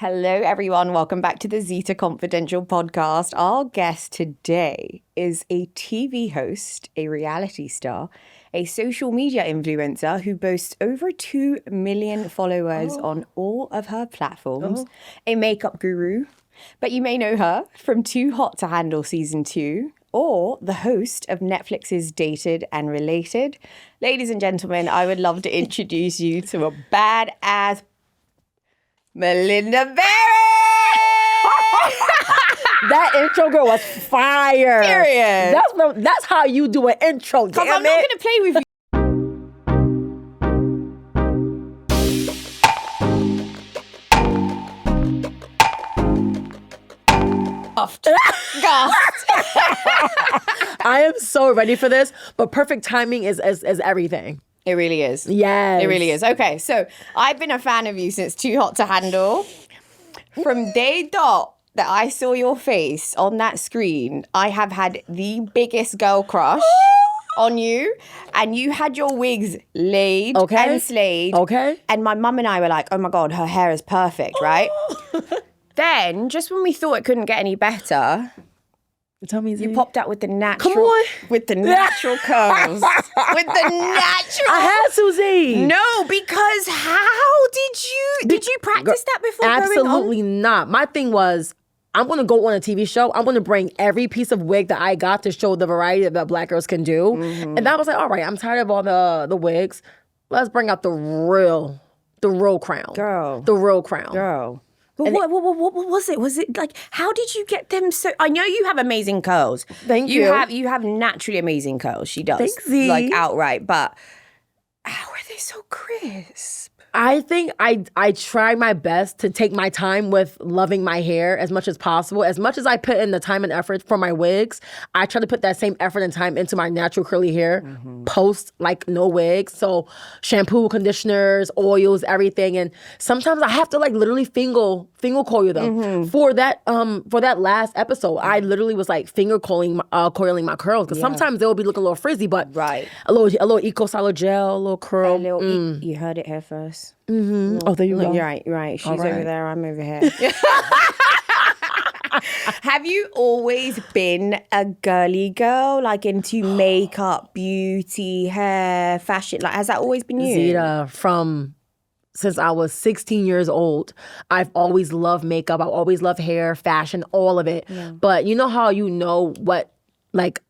Hello, everyone. Welcome back to the Zeta Confidential podcast. Our guest today is a TV host, a reality star, a social media influencer who boasts over 2 million followers on all of her platforms, a makeup guru, but you may know her from Too Hot to Handle Season 2, or the host of Netflix's Dated and Related. Ladies and gentlemen, I would love to introduce you to a badass Melinda Berry! That intro girl was fire. Period. That's how you do an intro. Because I'm not going to play with you. I am so ready for this, but perfect timing is everything. It really is. Yes. It really is. Okay, so I've been a fan of you since Too Hot to Handle. From day dot that I saw your face on that screen, I have had the biggest girl crush on you. And you had your wigs laid and slayed. Okay. And my mum and I were like, oh my God, her hair is perfect, right? Then, just when we thought it couldn't get any better, Tell me, you popped out with the natural, Come on. with the natural curls, with the natural. I had Susie. No, because how did you practice that before going on? Absolutely not. My thing was, I'm going to go on a TV show. I'm going to bring every piece of wig that I got to show the variety that Black girls can do. Mm-hmm. And I was like, all right, I'm tired of all the wigs. Let's bring out the real crown. Girl. The real crown. Girl. But what was it? Was it like, how did you get them so... I know you have amazing curls. Thank you. You have naturally amazing curls. She does. Thanks, Z. Like, outright. But how are they so crisp? I think I try my best to take my time with loving my hair as much as possible. As much as I put in the time and effort for my wigs, I try to put that same effort and time into my natural curly hair, post like no wigs. So shampoo, conditioners, oils, everything. And sometimes I have to like literally finger coil them. For that last episode, I literally was like finger coiling my curls because sometimes they'll be looking a little frizzy, but a little Eco Solid gel, a little curl. You heard it here first. Mm-hmm. Oh, there you go. You're right. She's over there, I'm over here. Have you always been a girly girl, like into makeup, beauty, hair, fashion? Like, has that always been you? Zeta, since I was 16 years old, I've always loved makeup. I've always loved hair, fashion, all of it. Yeah. But you know how you know what, like,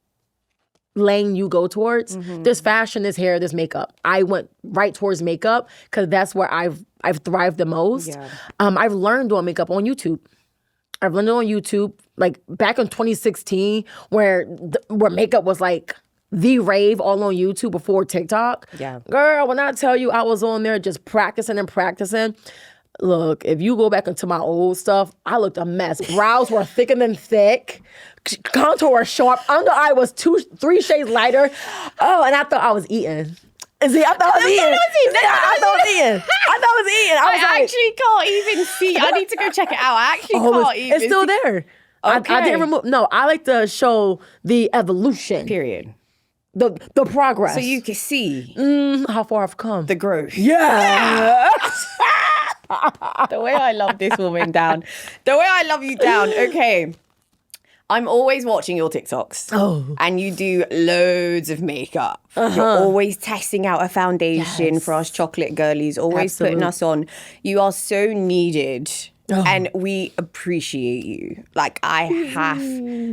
lane you go towards? There's fashion, there's hair, there's makeup. I went right towards makeup because that's where I've thrived the most. Yeah. I've learned doing makeup on YouTube. I've learned it on YouTube, like back in 2016, where makeup was like the rave all on YouTube before TikTok. Yeah. Girl, when I tell you I was on there just practicing and practicing, look, if you go back into my old stuff, I looked a mess. Brows were thicker than thick. Contour sharp. Under eye was 2-3 shades lighter. Oh, and I thought I was eating. See, I thought I was eating. I actually can't even see. I need to go check it out. I actually can't even. It's still there. Okay. I didn't remove. No, I like to show the evolution. Period. The progress. So you can see how far I've come. The growth. Yeah. The way I love this woman down. The way I love you down. Okay. I'm always watching your TikToks. Oh. And you do loads of makeup. You're always testing out a foundation for us chocolate girlies, always putting us on. You are so needed. Oh. And we appreciate you. Like, I have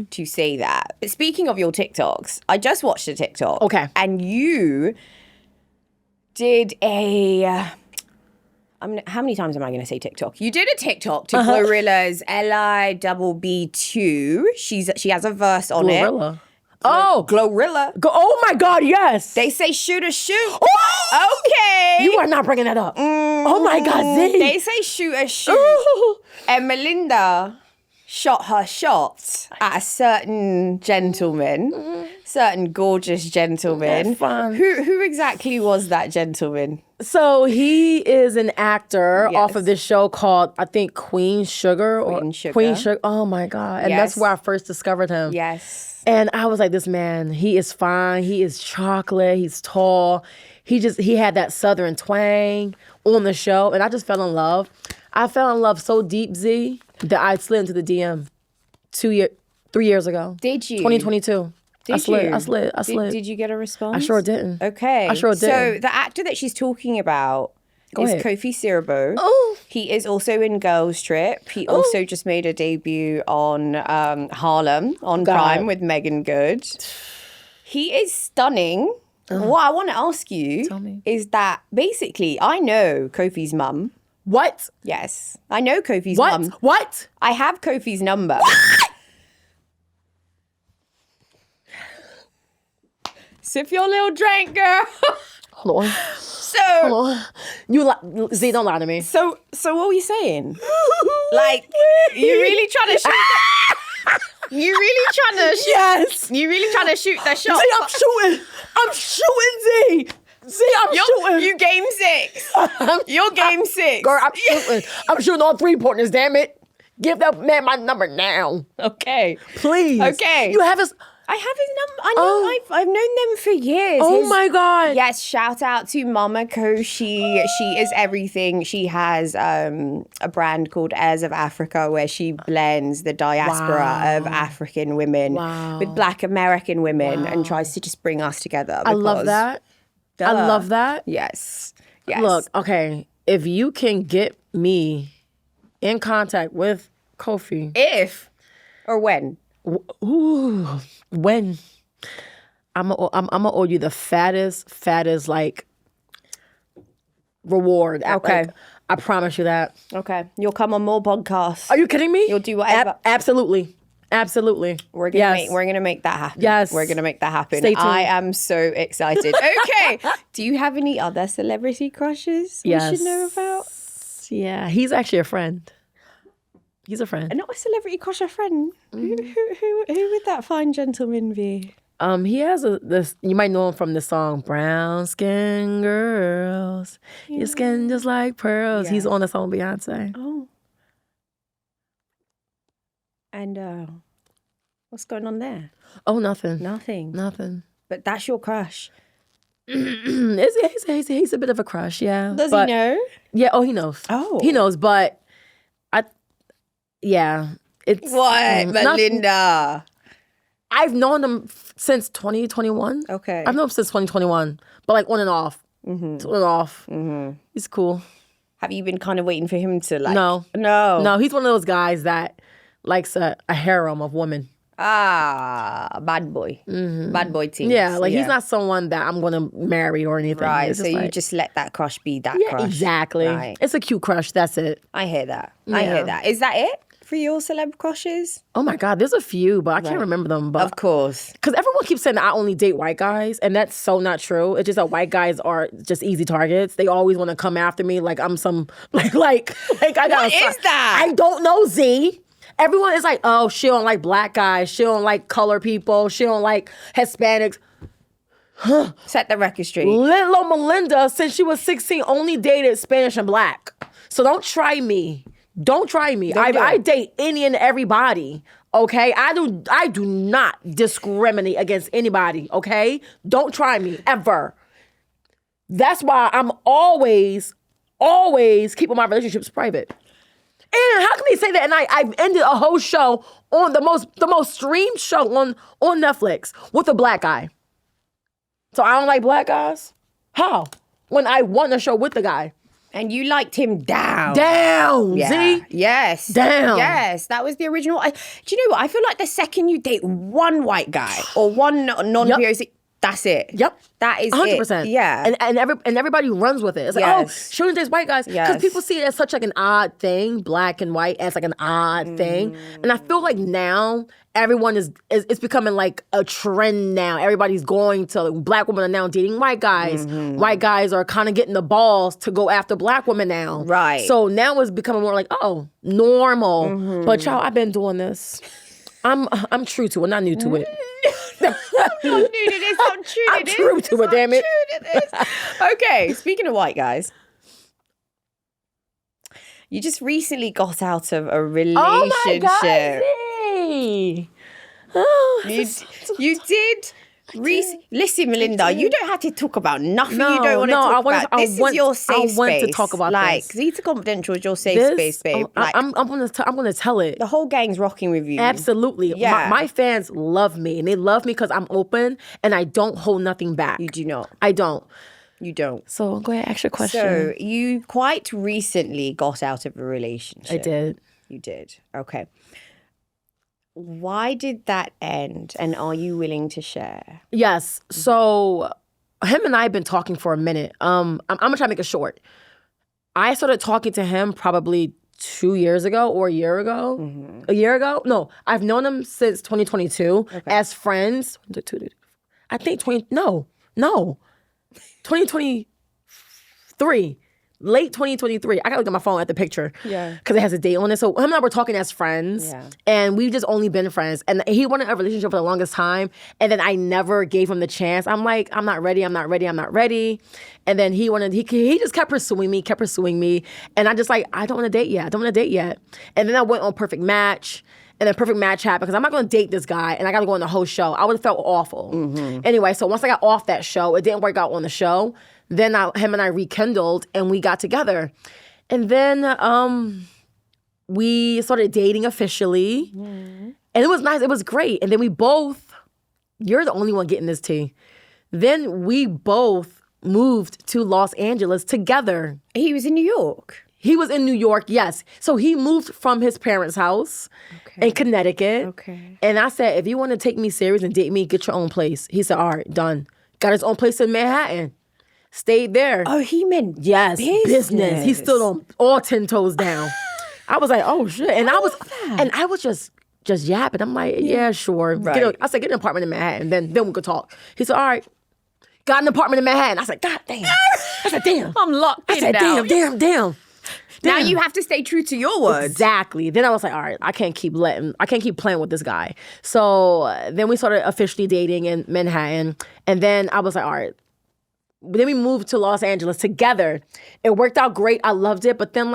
to say that. But speaking of your TikToks, I just watched a TikTok. Okay. And you did a... how many times am I going to say TikTok? You did a TikTok to Glorilla's LIBB2. She has a verse on Glorilla. it. Oh, Glorilla. Oh my God, yes. They say shoot a shoot. Oh! Okay. You are not bringing that up. Oh my God, Z. They say shoot a shoot. And Melinda shot her shot at a certain gentleman, certain gorgeous gentleman. That's fun. Who exactly was that gentleman? So he is an actor off of this show called, I think, Queen Sugar. Queen Sugar. Oh my God. And that's where I first discovered him. Yes. And I was like, this man, he is fine. He is chocolate. He's tall. He had that Southern twang on the show. And I just fell in love. I fell in love so deep, Z, that I slid into the DM 3 years ago. Did you? 2022. I slid. Did you get a response? I sure didn't. Okay. I sure didn't. So the actor that she's talking about is ahead. Kofi Siriboe. Oh. He is also in Girls Trip. He also just made a debut on Harlem on Prime with Megan Good. He is stunning. What I want to ask you is that basically I know Kofi's mum. What? Yes. I know Kofi's mum. What? I have Kofi's number. What? Sip your little drink, girl. Hold on. So, Hold on. Z, don't lie to me. So what were you saying? Like, you really trying to shoot you really trying to shoot? Yes. You really trying to shoot the shot? Z, I'm shooting, Z. Z, I'm shooting. You game 6. You're game 6. Girl, I'm shooting. I'm shooting all 3-pointers, damn it. Give that man my number now. Okay. Please. Okay. You have his... I have his number. I know. I've known them for years. Oh my God. Yes. Shout out to Mama Koshi. She is everything. She has a brand called Heirs of Africa where she blends the diaspora of African women with Black American women and tries to just bring us together. I love that. I love that. Yes. Look, okay. If you can get me in contact with Kofi. If or when? Ooh, when I'm gonna owe you the fattest like reward. Okay, like, I promise you that. Okay, you'll come on more podcasts. Are you kidding me? You'll do whatever. Absolutely. We're gonna make that happen. Yes, we're gonna make that happen. Stay tuned. I am so excited. Okay, do you have any other celebrity crushes we should know about? Yeah, he's actually a friend. He's a friend. Not a celebrity crush, a friend. Who would that fine gentleman be? He has this. You might know him from the song "Brown Skin Girls." Your skin just like pearls. Yeah. He's on the song Beyonce. Oh. And what's going on there? Oh, nothing. Nothing. But that's your crush. He's a bit of a crush, yeah. Does he know? Yeah. Oh, he knows. Oh, he knows. But it's what, Melinda. I've known him since 2021. Okay. I've known him since 2021, but like on and off. Mm-hmm. On and off. Mm-hmm. He's cool. Have you been kind of waiting for him to like? No. He's one of those guys that likes a harem of women. Bad boy. Mm-hmm. Bad boy team. Yeah, he's not someone that I'm going to marry or anything. Right, so you just let that crush be that crush. Exactly. Right. It's a cute crush, that's it. I hear that. Is that it for your celeb crushes? Oh my God, there's a few, but I can't remember them. But of course. Because everyone keeps saying that I only date white guys, and that's so not true. It's just that white guys are just easy targets. They always want to come after me like I'm some, like I got What is that? I don't know, Z. Everyone is like, oh, she don't like black guys. She don't like color people. She don't like Hispanics. Set the record straight. Little Melinda, since she was 16, only dated Spanish and black. So don't try me. I date any and everybody. Okay? I do not discriminate against anybody. Okay? Don't try me ever. That's why I'm always keeping my relationships private. And how can they say that? And I've ended a whole show on the most streamed show on Netflix with a black guy. So I don't like black guys? How? When I won a show with the guy. And you liked him down. Yeah. See? Yes. Down. Yes. That was the original. Do you know what? I feel like the second you date one white guy or one non-POC, that's it. Yep. That is 100%. It. Yeah. And everybody runs with it. It's like, she only dates white guys. Because people see it as such like an odd thing, black and white as like an odd thing. And I feel like now everyone it's becoming like a trend now. Everybody's going to, black women are now dating white guys. Mm-hmm. White guys are kind of getting the balls to go after black women now. Right. So now it's becoming more like, oh, normal. Mm-hmm. But y'all, I've been doing this. I'm true to it, not new to it. I'm not new to this. I'm true to this. I'm true to it, damn it. Okay, speaking of white guys, you just recently got out of a relationship. Oh my God, you did Listen, Melinda, you don't have to talk about nothing you don't want to talk about. This is your safe space. I want to talk about this. Zeta Confidential is your safe space, babe. I'm gonna tell it. The whole gang's rocking with you. Absolutely. Yeah. My fans love me, and they love me because I'm open and I don't hold nothing back. You do not. I don't. You don't. So go ahead, ask your question. So you quite recently got out of a relationship. I did. You did. Okay. Why did that end? And are you willing to share? Yes. So him and I have been talking for a minute. I'm gonna try to make it short. I started talking to him probably 2 years ago or a year ago. Mm-hmm. A year ago? No, I've known him since 2022 as friends. I think 2023. Late 2023. I gotta look at my phone at the picture. Yeah. Because it has a date on it. So him and I were talking as friends. Yeah. And we've just only been friends. And he wanted a relationship for the longest time. And then I never gave him the chance. I'm like, I'm not ready. And then he just kept pursuing me. And I just like, I don't want to date yet. And then I went on Perfect Match. And then Perfect Match happened because I'm not going to date this guy and I got to go on the whole show. I would have felt awful. Mm-hmm. Anyway, so once I got off that show, it didn't work out on the show. Then him and I rekindled and we got together. And then we started dating officially. Mm-hmm. And it was nice. It was great. And then you're the only one getting this tea. Then we both moved to Los Angeles together. He was in New York. He was in New York, yes. So he moved from his parents' house in Connecticut. Okay. And I said, if you want to take me serious and date me, get your own place. He said, all right, done. Got his own place in Manhattan. Stayed there. Oh, he meant business. He stood on all 10 toes down. I was like, oh shit. And I was just yapping. I'm like, yeah sure. Right. I said, get an apartment in Manhattan. Then we could talk. He said, all right. Got an apartment in Manhattan. I said, God damn. I said, damn. I'm locked in now. Damn. Now you have to stay true to your words. Exactly. Then I was like, all right, I can't keep playing with this guy. So then we started officially dating in Manhattan. And then I was like, all right. Then we moved to Los Angeles together. It worked out great. I loved it. But then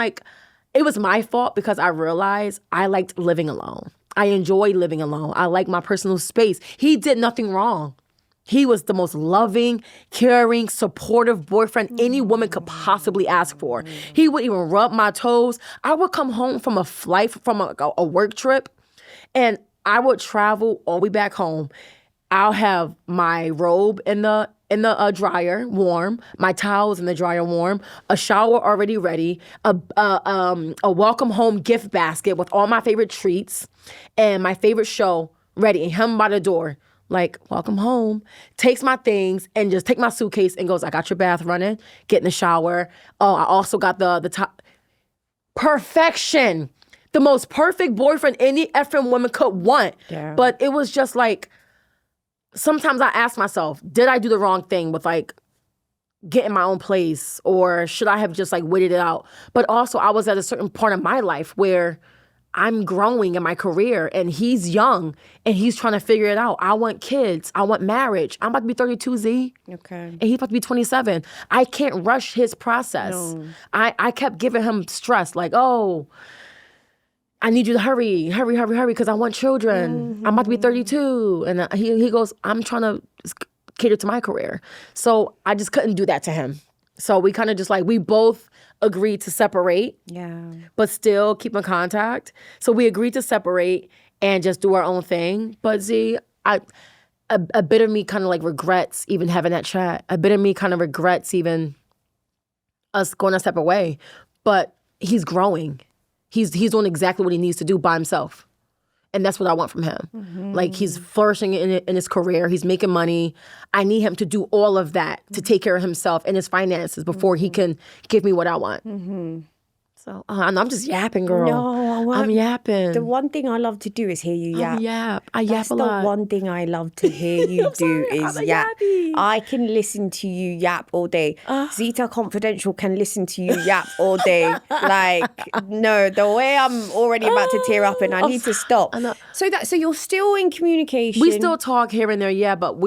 it was my fault because I realized I liked living alone. I enjoyed living alone. I like my personal space. He did nothing wrong. He was the most loving, caring, supportive boyfriend any woman could possibly ask for. He would even rub my toes. I would come home from a flight, from a work trip, and I would travel all the way back home. I'll have my robe in the dryer warm, my towels in the dryer warm, a shower already ready, a welcome home gift basket with all my favorite treats, and my favorite show ready, and him by the door. Like, welcome home, takes my things and just take my suitcase and goes, I got your bath running, get in the shower. Oh, I also got the top. Perfection. The most perfect boyfriend any effing woman could want. Yeah. But it was just like, sometimes I ask myself, did I do the wrong thing with getting my own place? Or should I have just waited it out? But also I was at a certain part of my life where I'm growing in my career and he's young and he's trying to figure it out. I want kids. I want marriage. I'm about to be 32, Z. Okay. And he's about to be 27. I can't rush his process. No. I kept giving him stress I need you to hurry, because I want children. Mm-hmm. I'm about to be 32. And he goes, I'm trying to cater to my career. So I just couldn't do that to him. So we kind of just we both agreed to separate, but still keep in contact. So we agreed to separate and just do our own thing. But Z, a bit of me kind of regrets even having that chat. A bit of me kind of regrets even us going a separate way. But he's growing. He's doing exactly what he needs to do by himself. And that's what I want from him. Mm-hmm. He's flourishing in his career. He's making money. I need him to do all of that to take care of himself and his finances before he can give me what I want. Mm-hmm. So I'm just yapping, girl. No, I'm yapping. The one thing I love to do is hear you yap. I yap a lot. That's the one thing I love to hear you do is yap. Yappy. I can listen to you yap all day. Zeta Confidential can listen to you yap all day. No, the way I'm already about to tear up and I need to stop. So you're still in communication. We still talk here and there, but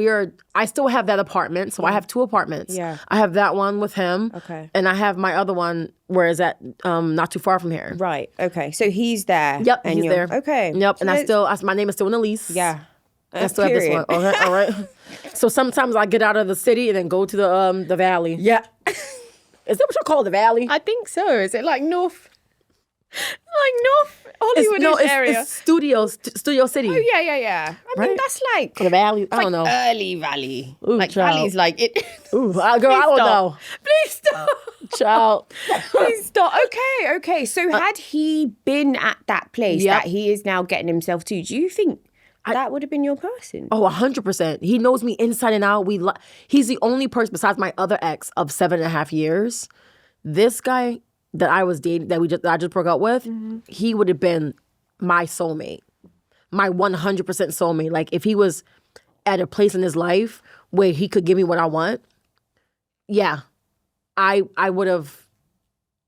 I still have that apartment. So I have 2 apartments. Yeah. I have that one with him. Okay. And I have my other one where is that not too far from here. Right. Okay. So he's there. Yep. And he's there. Okay. Yep. So and my name is still in the lease. Yeah. I still have this one. Okay, all right. So sometimes I get out of the city and then go to the valley. Yeah. Is that what you call the valley? I think so. Is it like North Hollywood area? It's Studio City. Oh, yeah. I mean, that's like... The valley? I don't know. Early valley. Ooh, like, child. valley's like... it. Ooh, girl, I don't know. Please stop. Child. Please stop. Okay. So had he been at that place that he is now getting himself to, do you think that would have been your person? Oh, 100%. He knows me inside and out. He's the only person besides my other ex of 7.5 years. This guy that I was dating, that I just broke up with, he would have been my soulmate, my 100% soulmate. Like if he was at a place in his life where he could give me what I want, I would have.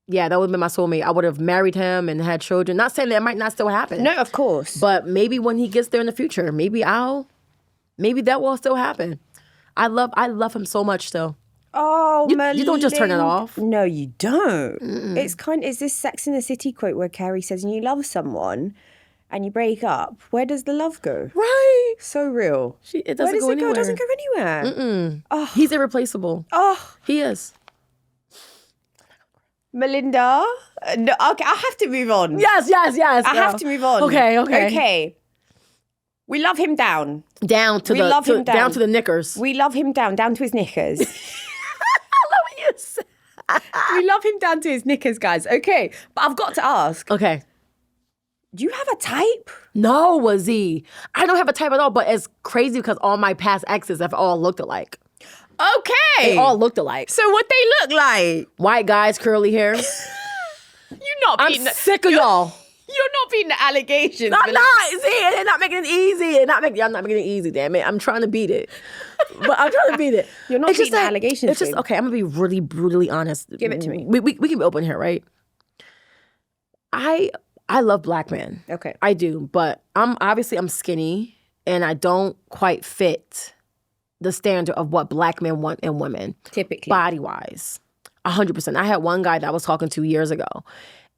Yeah, that would have been my soulmate. I would have married him and had children. Not saying that might not still happen. No, of course. But maybe when he gets there in the future, maybe that will still happen. I love him so much still. Oh, you don't just turn it off. No, you don't. It's this Sex in the City quote where Carrie says, when you love someone and you break up, where does the love go? Right. So real. It doesn't go anywhere. It doesn't go anywhere. Oh. He's irreplaceable. Oh. He is. Melinda? No, okay, I have to move on. Yes. I have to move on. Okay. We love him down. Down to the knickers. We love him down to his knickers. I love what you said. We love him down to his knickers, guys. Okay, but I've got to ask. Okay. Do you have a type? No, Z. I don't have a type at all, but it's crazy because all my past exes have all looked alike. Okay. They all looked alike. So what they look like? White guys, curly hair. I'm sick of y'all. You're not beating the allegations. I'm not. See, they're not making it easy. I'm not making it easy, damn it. I'm trying to beat it. But I'm trying to beat it. You're not beating the allegations. It's just, okay, I'm going to be really brutally honest. Give it to me. We can be open here, right? I love black men. Okay. I do. But I'm skinny and I don't quite fit the standard of what black men want in women. Typically. Body-wise. 100%. I had one guy that I was talking to years ago.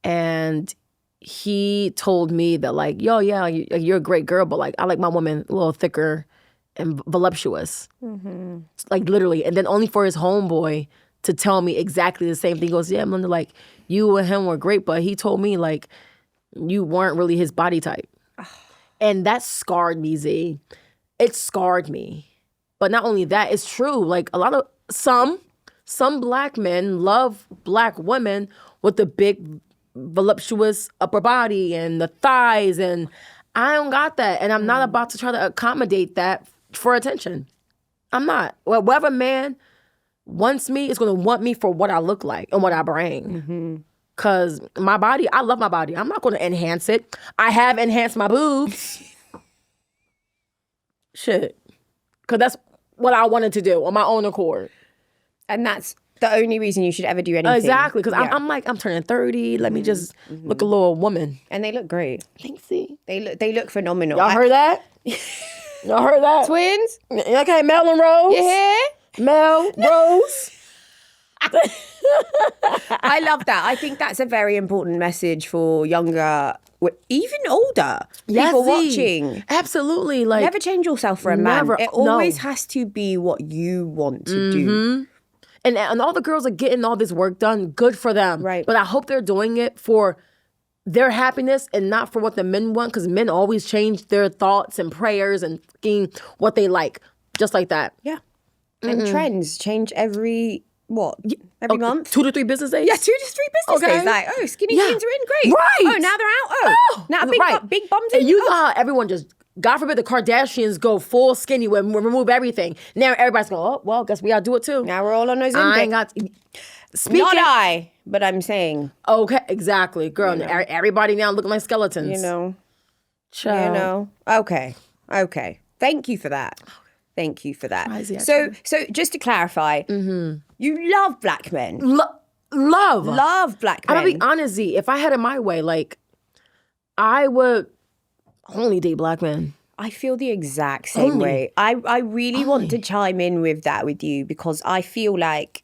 And he told me that like, yo, yeah, you're a great girl, but like I like my woman a little thicker and voluptuous. Mm-hmm. Like literally. And then only for his homeboy to tell me exactly the same thing. He goes, yeah, Melinda, like you and him were great, but he told me like you weren't really his body type. And that scarred me, Z. It scarred me. But not only that, it's true. Like a lot of some black men love black women with the big voluptuous upper body and the thighs, and I don't got that, and I'm not about to try to accommodate that for attention. I'm not. Well, whatever man wants me is going to want me for what I look like and what I bring. Because my body, I love my body. I'm not going to enhance it. I have enhanced my boobs. Shit. Because that's what I wanted to do on my own accord. And that's the only reason you should ever do anything. Exactly, because I'm turning 30. Let me just look a little woman. And they look great. Thanks, see. They look phenomenal. Y'all heard that? Y'all heard that? Twins? Okay, Mel and Rose. You hear? Mel, Rose. I love that. I think that's a very important message for younger, even older people watching. Absolutely. Like, never change yourself for a man. It always has to be what you want to do. And all the girls are getting all this work done. Good for them. Right. But I hope they're doing it for their happiness and not for what the men want, because men always change their thoughts and prayers and what they like. Just like that. Yeah. And trends change every month? 2 to 3 business days? Yeah, 2 to 3 business days. Like, skinny jeans are in, great. Right. Oh, now they're out. Now big bums in. And you know how everyone just, God forbid the Kardashians go full skinny when we remove everything. Now everybody's going, oh, well, guess we gotta do it too. Now we're all on those I ain't got... but I'm saying. Okay, exactly. Girl, everybody now looking like skeletons. You know. Child. You know. Okay. Thank you for that. So just to clarify, you love black men. Love black men. I'm gonna be honest, Z. If I had it my way, like, I would only date black men. I feel the exact same way. I really want to chime in with that with you, because I feel like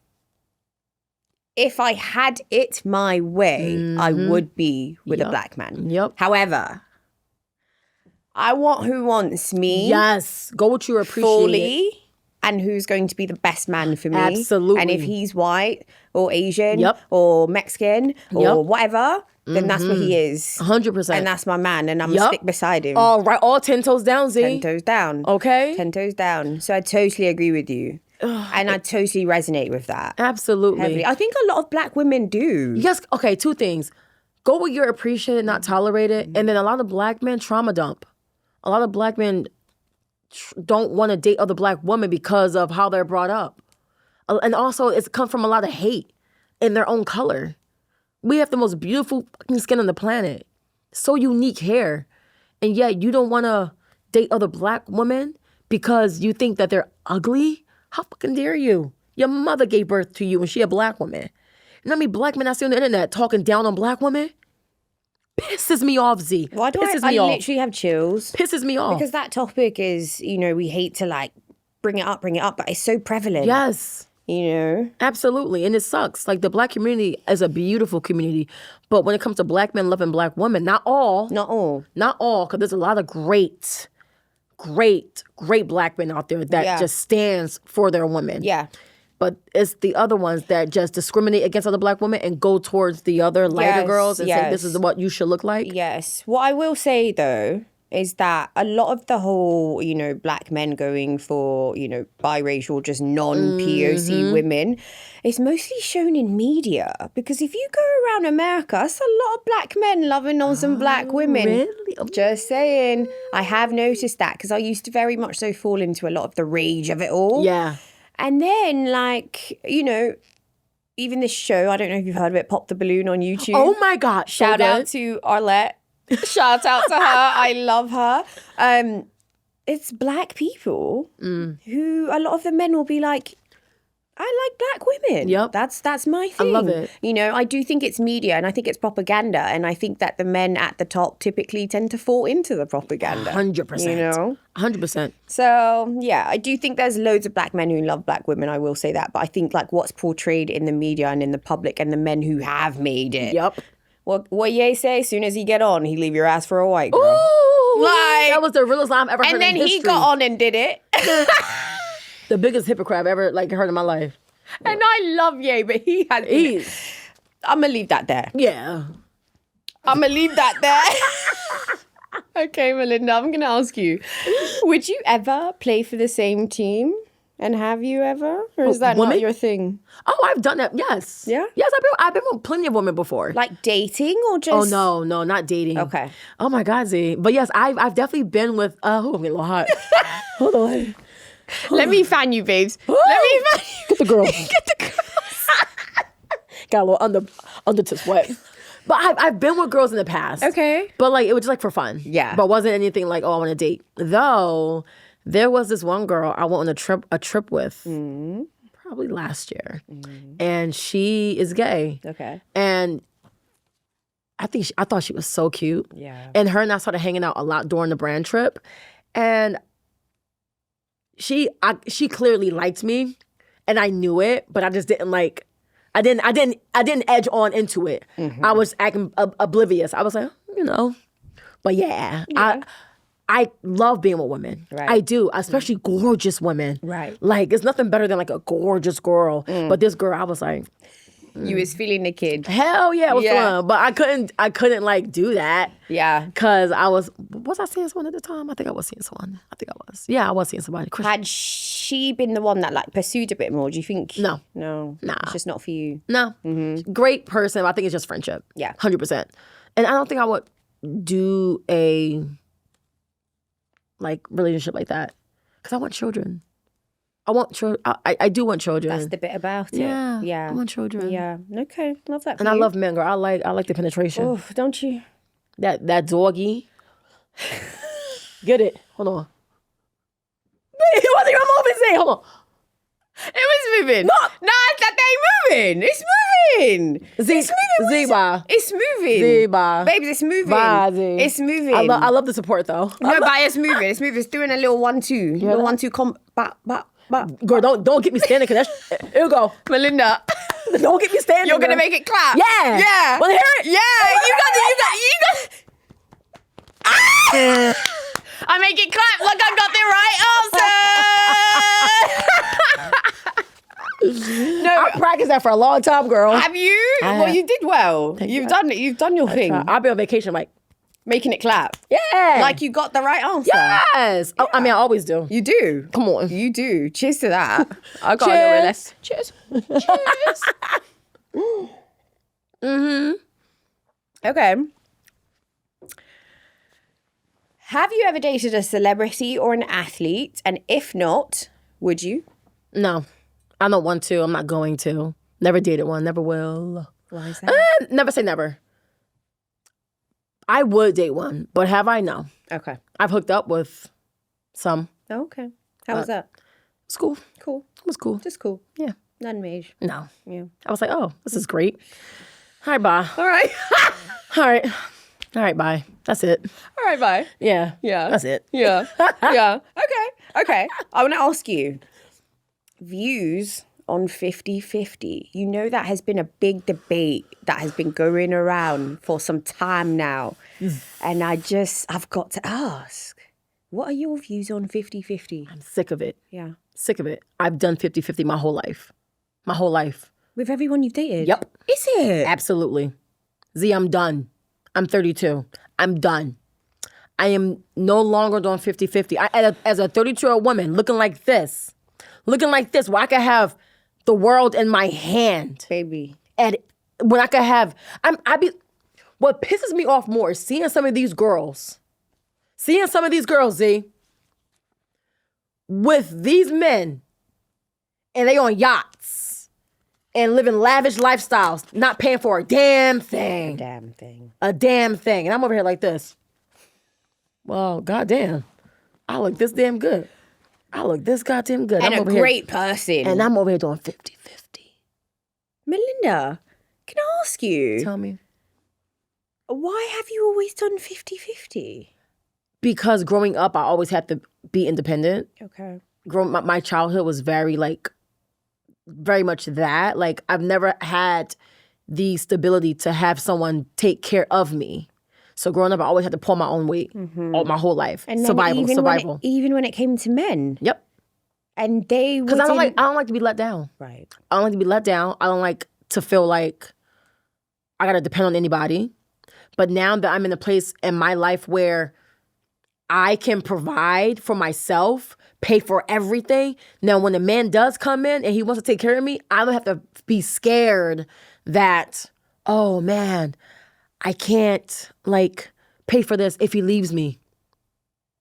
if I had it my way, I would be with a black man. Yep. However, I want who wants me. Yes. Go what you appreciate. Fully. And who's going to be the best man for me. Absolutely. And if he's white or Asian Yep. or Mexican or Yep. whatever, then that's what he is. 100%. And that's my man. And I'm going to stick beside him. All right. All 10 toes down, Z. 10 toes down. Okay. 10 toes down. So I totally agree with you. And I totally resonate with that. Absolutely. Heavily. I think a lot of black women do. Yes. Okay. Two things. Go where you're appreciated, not tolerated. And then a lot of black men trauma dump. A lot of black men don't want to date other black women because of how they're brought up. And also, it's come from a lot of hate in their own color. We have the most beautiful fucking skin on the planet. So unique hair. And yet you don't want to date other black women because you think that they're ugly? How fucking dare you? Your mother gave birth to you and she a black woman. You know how many black men I see on the internet talking down on black women? Pisses me off, Z. Why do Pisses I me off. literally have chills? Pisses me off. Because that topic is, we hate to like bring it up, but it's so prevalent. Yes. Absolutely. And it sucks. Like the black community is a beautiful community. But when it comes to black men loving black women, not all. Not all. Not all, because there's a lot of great black men out there that just stands for their women. Yeah. But it's the other ones that just discriminate against other black women and go towards the other lighter girls and say this is what you should look like. Yes. What I will say though is that a lot of the whole, black men going for, biracial, just non-POC women, is mostly shown in media. Because if you go around America, it's a lot of black men loving on some black women. Really? Just saying. I have noticed that because I used to very much so fall into a lot of the rage of it all. Yeah. And then, even this show, I don't know if you've heard of it, Pop the Balloon on YouTube. Oh my God. Shout out to Arlette. Shout out to her. I love her. It's black people who a lot of the men will be like, I like black women. Yep. That's my thing. I love it. I do think it's media and I think it's propaganda. And I think that the men at the top typically tend to fall into the propaganda. 100%. 100%. So, yeah, I do think there's loads of black men who love black women. I will say that. But I think what's portrayed in the media and in the public and the men who have made it. Yep. What Ye say? As soon as he get on, he leave your ass for a white girl. Ooh, that was the realest line I've ever heard in history. And then he got on and did it. The biggest hypocrite I've ever heard in my life. And I love Ye, but he has. I'm gonna leave that there. Yeah. I'm gonna leave that there. Okay, Melinda, I'm gonna ask you: would you ever play for the same team? And have you ever, or is that not your thing? Oh, I've done that. Yes. Yeah. Yes, I've been with plenty of women before. Like dating or just? Oh no, not dating. Okay. Oh my God, Z. But yes, I've definitely been with. I'm getting a little hot. Hold on. Let me fan you, babes. Let me fan you. Get the girl. Get the girl. Got a little under to sweat. But I've been with girls in the past. Okay. But it was just for fun. Yeah. But wasn't anything like, I want to date. Though there was this one girl I went on a trip with probably last year. And she is gay. Okay. And I thought she was so cute. Yeah. And her and I started hanging out a lot during the brand trip. And she clearly liked me, and I knew it, but I just didn't I didn't edge on into it. I was acting oblivious. I was like, but yeah. I love being with women. Right. I do, especially gorgeous women. Right. It's nothing better than a gorgeous girl. But this girl, I was like, you was feeling the kid. hell yeah, it was fun. But I couldn't do that. Yeah. Cause I was I seeing someone at the time? I think I was seeing someone. Yeah, I was seeing somebody. Had she been the one that pursued a bit more, do you think? No. Nah. It's just not for you. No. Great person. I think it's just friendship. Yeah. 100%. And I don't think I would do a relationship like that. Cause I want children. I do want children. That's the bit about it. Yeah. Yeah. I want children. Yeah. Okay. Love that for And I you. love men, girl. I like the penetration. Oh, don't you? That doggy. Get it. Hold on. It wasn't even moving, Zay. Hold on. It was moving. No. It's that they moving. It's moving. It's moving. Zeba. It's moving. Zeba. Babes, it's moving. Bye, Z. It's moving. I love the support though. No, but it's moving. It's moving. It's doing a little 1-2. Yeah. Little 1-2 Girl, don't get me standing, cause here we go. Melinda. Don't get me standing. You're gonna girl. make it clap. Yeah. Yeah. Wanna hear it? Yeah. You got. I make it clap like I got the right answer. No, I practiced that for a long time, girl. have you? Well, you did well. You've done it. You've done your thing. I'll be on vacation, like, Making it clap. yeah. Like you got the right answer. yes. Oh, I mean, I always do. You do. Come on. You do. Cheers to that. I got a little bit less. Cheers. Cheers. Okay. Have you ever dated a celebrity or an athlete? And if not, would you? No, I don't want to. I'm not going to. Never dated one. Never will. Why is that? Never say never. I would date one, but have I? No. Okay. I've hooked up with some. Okay. How was that? School. Cool. It was cool. Just cool. Yeah. None major. No. Yeah. I was like, oh, this is great. All right, bye. All right. All right. All right, bye. That's it. All right, bye. Yeah. Yeah. That's it. Yeah. Yeah. Okay. I want to ask you views on 50-50. You know that has been a big debate that has been going around for some time now. And I've got to ask, what are your views on 50-50? I'm sick of it. Yeah. Sick of it. I've done 50-50 my whole life. My whole life. With everyone you've dated? Yep. Is it? Absolutely. Z, I'm done. I'm 32. I'm done. I am no longer doing 50-50. As a 32-year-old woman looking like this, where I could have the world in my hand. Baby. And when I could have, what pisses me off more is seeing some of these girls, Z, with these men, and they on yachts and living lavish lifestyles, not paying for a damn thing. A damn thing. And I'm over here like this. Well, goddamn, I look this damn good. I look this goddamn good. And I'm a over great here, person. and I'm over here doing 50-50. Melinda, can I ask you, Tell me. why have you always done 50-50? Because growing up, I always had to be independent. Okay. My childhood was very much that. Like, I've never had the stability to have someone take care of me. So growing up, I always had to pull my own weight all my whole life. And then Survival. Even when it came to men. Yep. And they Because I don't like to be let down. Right. I don't like to be let down. I don't like to feel like I gotta depend on anybody. But now that I'm in a place in my life where I can provide for myself, pay for everything. Now, when a man does come in and he wants to take care of me, I don't have to be scared that, oh man, I can't pay for this if he leaves me.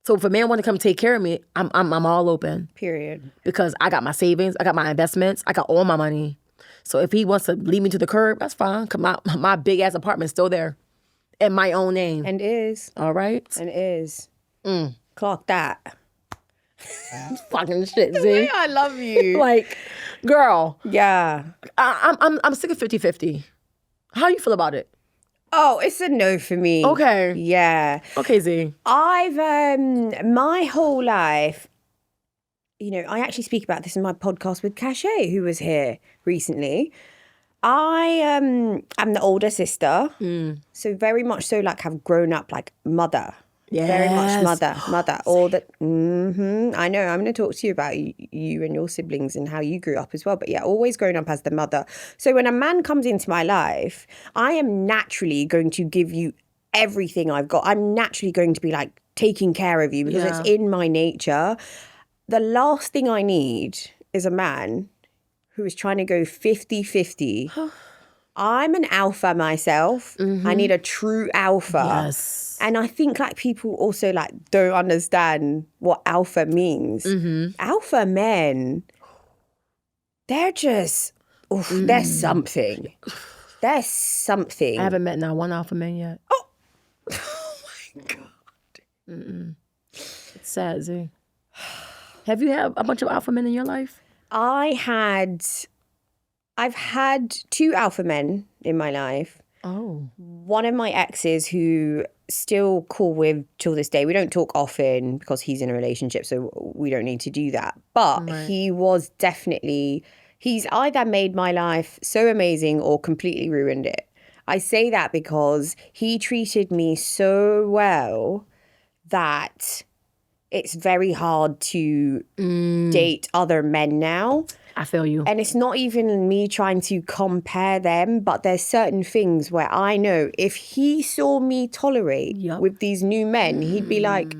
So if a man want to come take care of me, I'm all open. Period. Because I got my savings, I got my investments, I got all my money. So if he wants to leave me to the curb, that's fine. Cause my big ass apartment's still there, in my own name. And is. All right. And is. Clock that. Fucking shit, Z. I love you. Girl. Yeah. I'm sick of 50-50. How do you feel about it? Oh, it's a no for me. Okay. Yeah. Okay, Z. I've my whole life, I actually speak about this in my podcast with Cachet, who was here recently. I am the older sister, so very much so have grown up mother. Yes. Very much mother. All that. I know. I'm going to talk to you about you and your siblings and how you grew up as well. But yeah, always grown up as the mother. So when a man comes into my life, I am naturally going to give you everything I've got. I'm naturally going to be taking care of you because it's in my nature. The last thing I need is a man who is trying to go 50-50. I'm an alpha myself. I need a true alpha. Yes. And I think people also don't understand what alpha means. Alpha men, they're just, they're something. They're something. I haven't met not one alpha man yet. Oh my God. It's sad, Z. Have you had a bunch of alpha men in your life? I've had 2 alpha men in my life. Oh. One of my exes who still cool with till this day. We don't talk often because he's in a relationship, so we don't need to do that. But he was definitely, he's either made my life so amazing or completely ruined it. I say that because he treated me so well that it's very hard to date other men now. I feel you. And it's not even me trying to compare them, but there's certain things where I know if he saw me tolerate with these new men, he'd be like,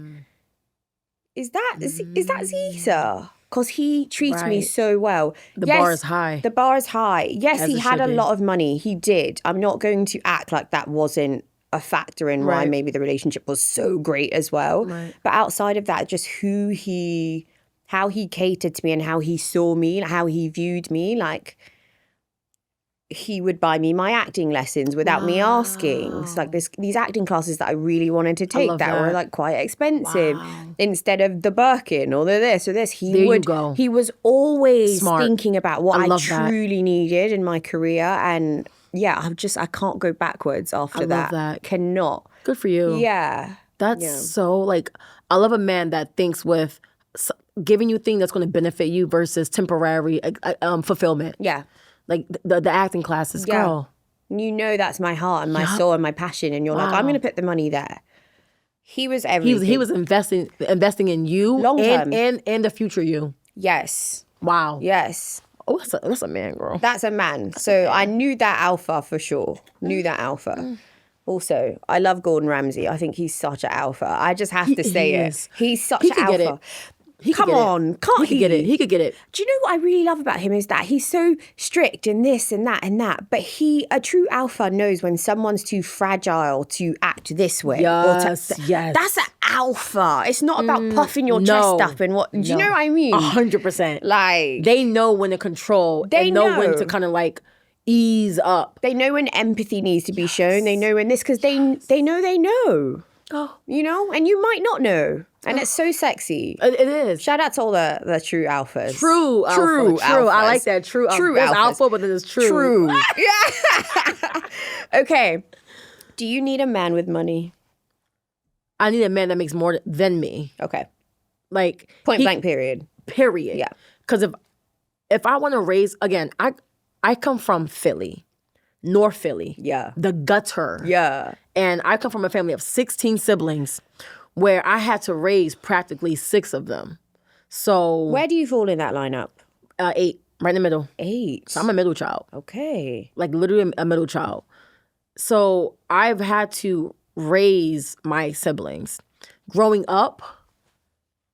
is that Zeta? Because he treats me so well. The bar is high. The bar is high. Yes, As he it had a should be. lot of money. He did. I'm not going to act like that wasn't a factor in why maybe the relationship was so great as well. Right. But outside of that, just how he catered to me and how he saw me, how he viewed me, like he would buy me my acting lessons without me asking. It's like these acting classes that I really wanted to take that were like quite expensive. Instead of the Birkin or the this or this, he was always thinking about what I truly needed in my career. And yeah, I can't go backwards after that. Cannot. Good for you. Yeah. That's so like, I love a man that thinks with giving you things that's going to benefit you versus temporary fulfillment. Yeah. Like the acting classes, girl. You know that's my heart and my soul and my passion. And you're like, I'm going to put the money there. He was everything. He was investing in you long term and the future you. Yes. Wow. Yes. Oh, that's a man, girl. That's a man. So I knew that alpha for sure. Knew that alpha. Also, I love Gordon Ramsay. I think he's such an alpha. I just have to say it. He's such an alpha. Come on, can't he? He could get it. He could get it. Do you know what I really love about him is that he's so strict in this and that and that, but a true alpha knows when someone's too fragile to act this way. Yes. That's an alpha. It's not about puffing your chest up and what. Do you know what I mean? 100%. Like they know when to control. They know when to kind of like ease up. They know when empathy needs to be shown. They know when this because they know. Oh. You know, and you might not know. And it's so sexy. It is. Shout out to all the true alphas. True alphas. I like that. True alpha. There's alpha, but there's true. True. Yeah. Okay. Do you need a man with money? I need a man that makes more than me. Okay. Like point blank period. Period. Yeah. Because if I want to raise, again, I come from Philly. North Philly. Yeah. The gutter. Yeah. And I come from a family of 16 siblings where I had to raise practically 6 of them. So where do you fall in that lineup? 8, right in the middle. 8. So I'm a middle child. Okay. Like literally a middle child. So I've had to raise my siblings. Growing up,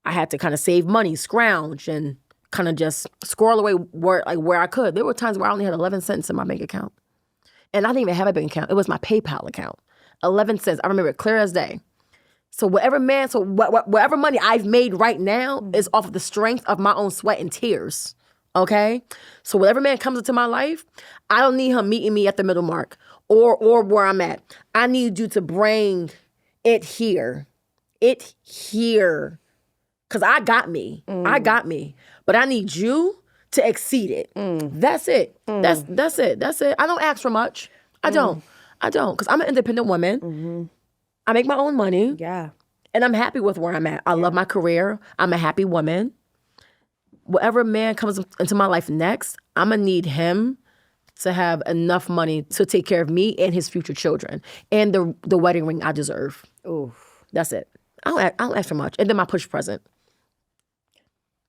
I had to kind of save money, scrounge, and kind of just squirrel away where I could. There were times where I only had 11 cents in my bank account. And I didn't even have a bank account. It was my PayPal account. 11 cents. I remember it clear as day. So whatever money I've made right now is off of the strength of my own sweat and tears. Okay? So whatever man comes into my life, I don't need him meeting me at the middle mark or where I'm at. I need you to bring it here. It here. Because I got me. I got me. But I need you to exceed it. That's it. That's it. That's it. I don't ask for much. I don't. Because I'm an independent woman. I make my own money. Yeah. And I'm happy with where I'm at. I love my career. I'm a happy woman. Whatever man comes into my life next, I'm going to need him to have enough money to take care of me and his future children. And the wedding ring I deserve. Ooh. That's it. I don't ask for much. And then my push present.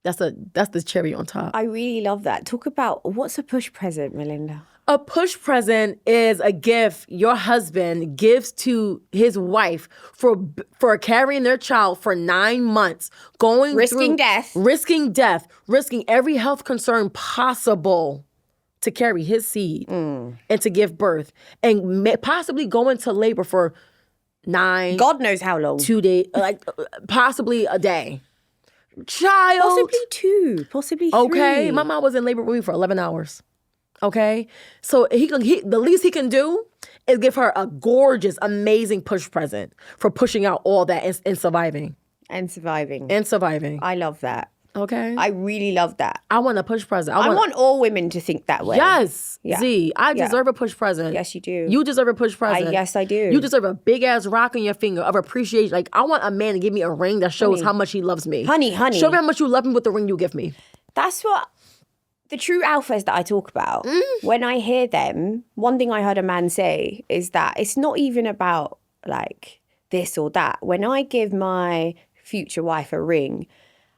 That's the cherry on top. I really love that. Talk about what's a push present, Melinda? A push present is a gift your husband gives to his wife for carrying their child for 9 months, risking death, risking every health concern possible to carry his seed and to give birth, and possibly go into labor for 9, God knows how long, 2 days, like possibly a day. Child, possibly 2, possibly 3. Okay, my mom was in labor with me for 11 hours. Okay, so the least he can do is give her a gorgeous, amazing push present for pushing out all that and surviving. And surviving. I love that. Okay. I really love that. I want a push present. I want all women to think that way. Yes. Yeah. Z, I deserve a push present. Yes, you do. You deserve a push present. Yes, I do. You deserve a big ass rock on your finger of appreciation. Like, I want a man to give me a ring that shows how much he loves me. Honey. Show me how much you love me with the ring you give me. That's what the true alphas that I talk about. When I hear them, one thing I heard a man say is that it's not even about like this or that. When I give my future wife a ring,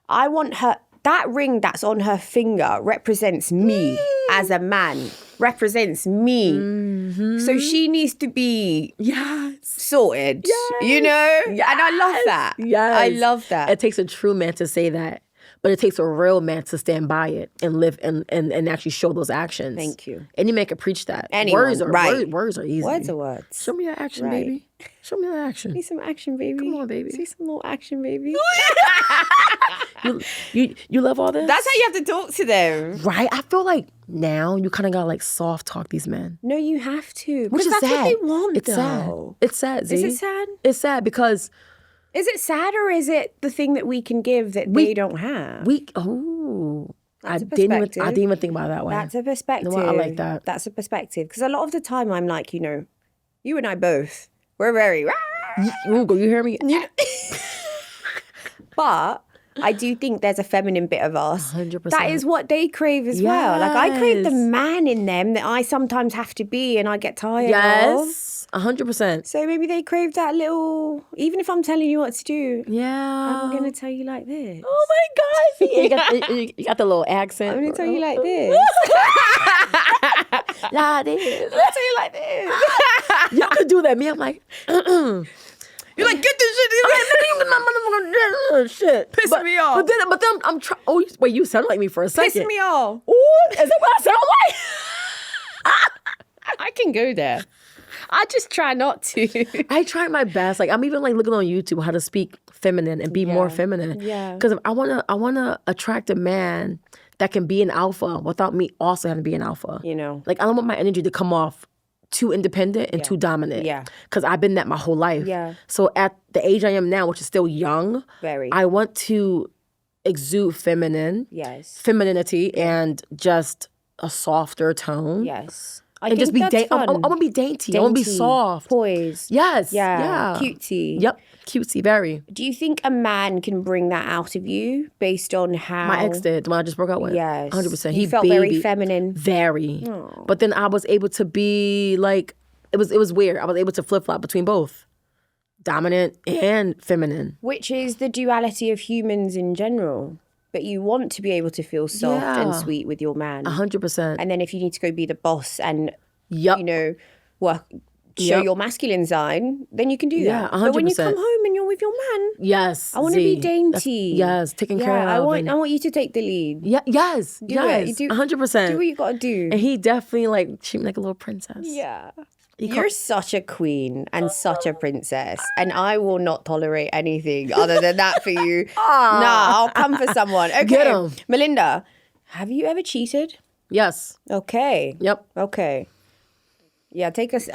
I want her, that ring that's on her finger represents me as a man, represents me. So she needs to be sorted, you know? Yes. And I love that. Yes. I love that. It takes a true man to say that. But it takes a real man to stand by it and live and actually show those actions. Thank you. Any man can preach that. Anyone, words are right. words are easy. Words are words. Show me that action, Right. baby. Show me that action. See some action, baby. Come on, baby. See some little action, baby. You love all this? That's how you have to talk to them. Right? I feel like now you kind of got like soft talk these men. No, you have to. Which Because is that's sad. what they want, It's though. sad. It's sad, Z. Is it sad? It's sad because Is it sad, or is it the thing that we can give that they don't have? I a didn't even perspective. think about it that way. That's a perspective. You know what? I like that. That's a perspective. Because a lot of the time I'm like, you know, you and I both, we're very... You hear me? But I do think there's a feminine bit of us. 100%. That is what they crave as well. Like, I crave the Yes. man in them that I sometimes have to be and I get tired of. Yes, 100%. So maybe they crave that little, even if I'm telling you what to do, Yeah. I'm going to tell you like this. Oh my God. You got the little accent. I'm going to tell you like this. Like this. I'm going to tell you like this. Y'all could do that. Me, I'm like, You're like, get this shit. shit. Pissing me off. But then I'm trying. Oh, wait, you sound like me for a second. Pissing me off. Ooh, is that what I sound like? I can go there. I just try not to. I try my best. Like I'm even like looking on YouTube how to speak feminine and be more feminine. Yeah. Because I wanna attract a man that can be an alpha without me also having to be an alpha. You know. Like I don't want my energy to come off too independent and too dominant. Yeah. Because I've been that my whole life. Yeah. So at the age I am now, which is still young, Very. I want to exude femininity and just a softer tone. Yes. And just be I want to be dainty. I want to be soft. Poised. Yes. Yeah. Cutesy. Yep. Cutesy, very. Do you think a man can bring that out of you based on how... My ex did when I just broke up with. Yes. 100%. He felt very feminine. Very. But then I was able to be like, it was weird. I was able to flip flop between both. Dominant and feminine. Which is the duality of humans in general. But you want to be able to feel soft and sweet with your man. 100%. And then if you need to go be the boss and, Yep. you know, show your masculine side, then you can do Yeah, that. But when you 100%. come home and you're with your man, Yes. I want to be dainty. Taken care of. I want you to take the lead. Yeah, yes. Do yes. it. 100%. Do what you got to do. And he definitely like treated me like a little princess. Yeah. You're such a queen and such a princess, and I will not tolerate anything other than that for you. Nah, I'll come for someone. Okay, Get 'em. Melinda, have you ever cheated? Yes. Okay. Yep. Okay. Yeah, I'm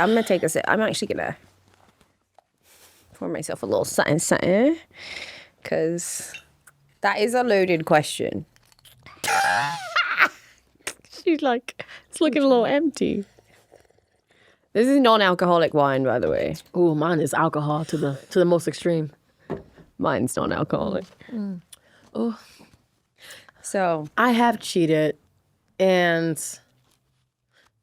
gonna take a sip. I'm actually gonna pour myself a little something, because that is a loaded question. She's like, it's looking a little empty. This is non-alcoholic wine, by the way. Ooh, mine is alcohol to the most extreme. Mine's non-alcoholic. Oh. So I have cheated, and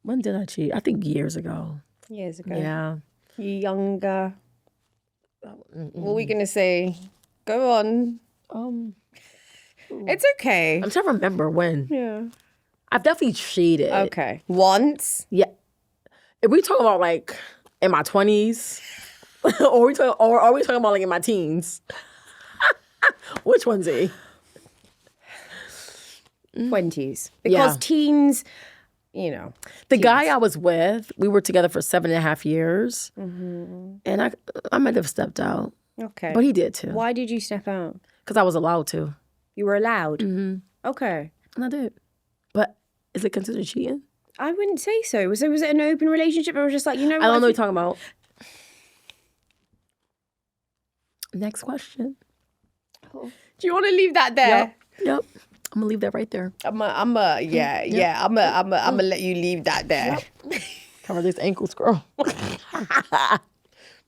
when did I cheat? I think years ago. years ago, Yeah. younger. What are we gonna say? Go on. It's okay. I'm trying to remember when. Yeah. I've definitely cheated. Okay. Once. Yeah. If we talk about like in my 20s, or are we talking about like in my teens? Which one's it? 20s. Because Yeah. teens, you know. The guy I was with, we were together for 7.5 years, and I might have stepped out, Okay. but he did too, Why did you step out? because I was allowed to, You were allowed. Okay. and I did. But is it considered cheating? I wouldn't say so. Was it an open relationship, or was it just like, you know what? I don't know what you're talking about. Next question. Do you want to leave that there? Yep. I'm gonna leave that right there. I'm gonna let you leave that there. Cover this ankles, girl.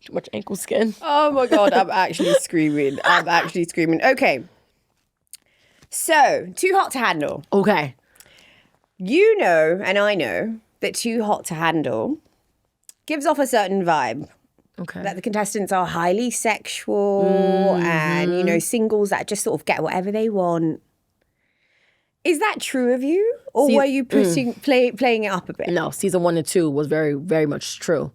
Too much ankle skin. Oh my God, I'm actually screaming. Okay. So, too hot to handle. Okay. You know, and I know, that too hot to handle gives off a certain vibe. Okay. That the contestants are highly sexual and, you know, singles that just sort of get whatever they want. Is that true of you? Or were you playing it up a bit? No, season 1 and 2 was very, very much true.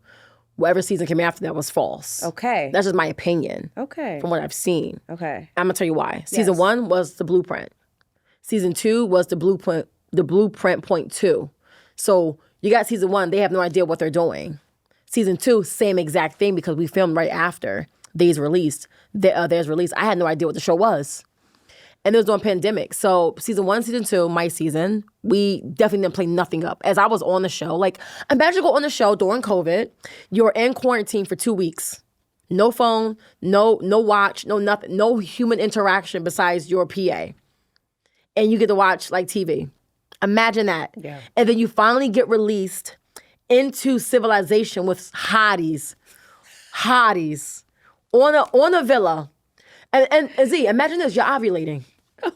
Whatever season came after that was false. Okay. That's just my opinion. Okay. From what I've seen. Okay. I'm going to tell you why. Season 1 was the blueprint. Season 2 was the blueprint point 2. So you got season 1, they have no idea what they're doing. Season 2, same exact thing because we filmed right after theirs released. I had no idea what the show was. And it was during pandemic. So season 1, season 2, my season, we definitely didn't play nothing up. As I was on the show, like imagine go on the show during COVID, you're in quarantine for 2 weeks. No phone, no watch, no nothing, no human interaction besides your PA. And you get to watch like TV. Imagine that. Yeah. And then you finally get released into civilization with hotties on a villa. And Z, imagine this, you're ovulating.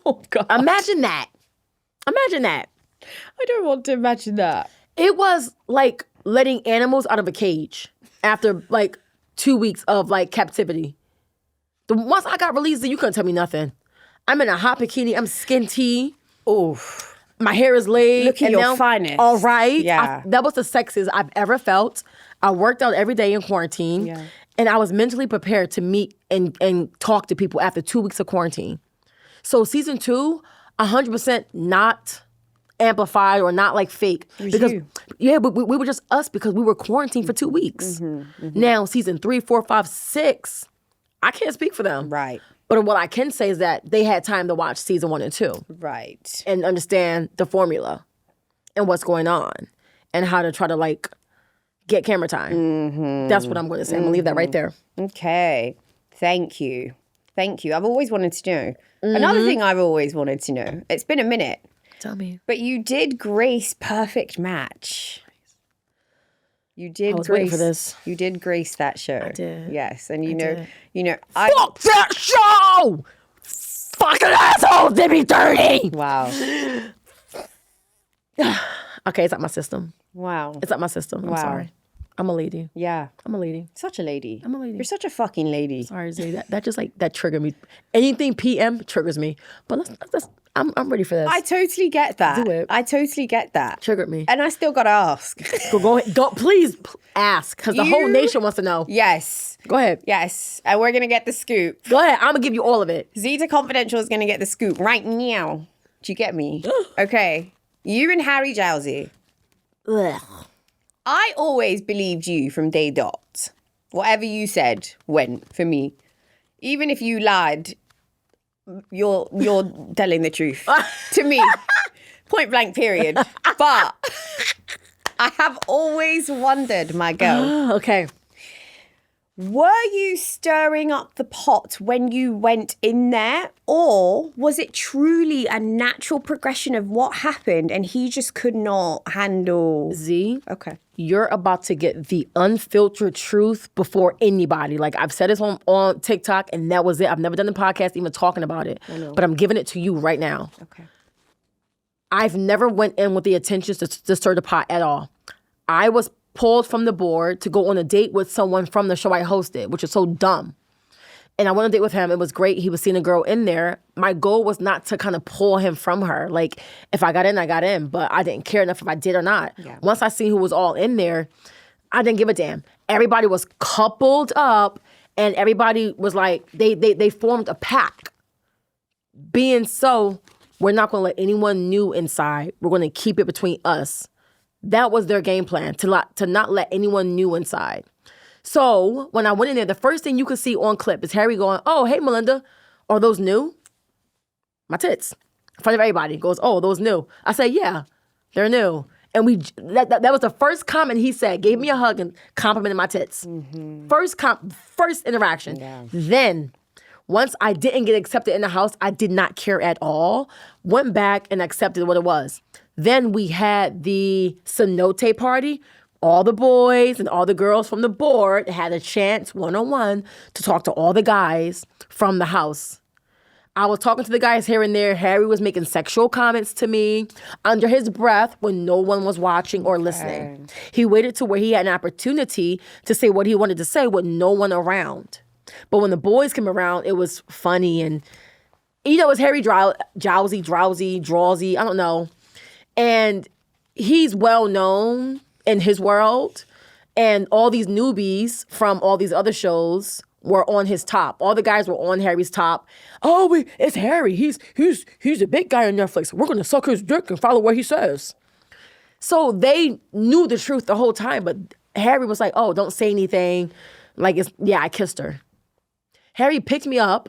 Oh, God. Imagine that. I don't want to imagine that. It was like letting animals out of a cage after like 2 weeks of like captivity. Once I got released, you couldn't tell me nothing. I'm in a hot bikini, I'm skin tee. Oof. My hair is laid. Look at your finest. All right. Yeah. That was the sexiest I've ever felt. I worked out every day in quarantine. Yeah. And I was mentally prepared to meet and talk to people after 2 weeks of quarantine. So season 2, 100% not amplified or not like fake. Because you. yeah, but we were just us because we were quarantined for 2 weeks. Now season 3, 4, 5, 6, I can't speak for them. Right. But what I can say is that they had time to watch season 1 and 2. Right. And understand the formula and what's going on and how to try to like get camera time. That's what I'm going to say. I'm going to leave that right there. Okay. Thank you. I've always wanted to know. Another thing I've always wanted to know. It's been a minute. Tell me. But you did grace Perfect Match. You did I was grace waiting for this. You did grace that show. I did. Yes. And did. I Fuck that show! Fucking assholes, they be dirty! Wow. Okay, it's out my system. Wow. It's out my system. I'm Wow. sorry. I'm a lady. Yeah. I'm a lady. Such a lady. I'm a lady. You're such a fucking lady. Sorry, Zay. That just like that triggered me. Anything PM triggers me. But I'm ready for this. I totally get that. Do it. I totally get that. Triggered me. And I still got to ask. Go ahead. Please ask, because the whole nation wants to know. Yes. Go ahead. Yes. And we're going to get the scoop. Go ahead. I'm gonna give you all of it. Zeta Confidential is going to get the scoop right now. Do you get me? Okay. You and Harry Jowsey. Ugh. I always believed you from day dot. Whatever you said went for me. Even if you lied, you're telling the truth to me. Point blank period. But I have always wondered, my girl. Okay. Were you stirring up the pot when you went in there? Or was it truly a natural progression of what happened and he just could not handle? Z. Okay. You're about to get the unfiltered truth before anybody. Like I've said this on TikTok and that was it. I've never done the podcast even talking about it. But I'm giving it to you right now. Okay. I've never went in with the intentions to stir the pot at all. I was pulled from the board to go on a date with someone from the show I hosted, which is so dumb. And I went on a date with him. It was great. He was seeing a girl in there. My goal was not to kind of pull him from her. Like, if I got in, I got in. But I didn't care enough if I did or not. Yeah. Once I seen who was all in there, I didn't give a damn. Everybody was coupled up. And everybody was like, they formed a pack. Being so, we're not going to let anyone new inside. We're going to keep it between us. That was their game plan, to not let anyone new inside. So when I went in there, the first thing you could see on clip is Harry going, "Oh, hey, Melinda, are those new?" My tits. In front of everybody. Goes, "Oh, those new?" I said, "Yeah, they're new." And that was the first comment he said. Gave me a hug and complimented my tits. Mm-hmm. First interaction. Yeah. Then, once I didn't get accepted in the house, I did not care at all. Went back and accepted what it was. Then we had the cenote party. All the boys and all the girls from the board had a chance, one-on-one, to talk to all the guys from the house. I was talking to the guys here and there. Harry was making sexual comments to me under his breath when no one was watching or listening. He waited to where he had an opportunity to say what he wanted to say with no one around. But when the boys came around, it was funny and, it was Harry drowsy, I don't know. And he's well known in his world. And all these newbies from all these other shows were on his top. All the guys were on Harry's top. Oh, it's Harry. He's a big guy on Netflix. We're going to suck his dick and follow what he says. So they knew the truth the whole time. But Harry was like, oh, don't say anything. Like, I kissed her. Harry picked me up.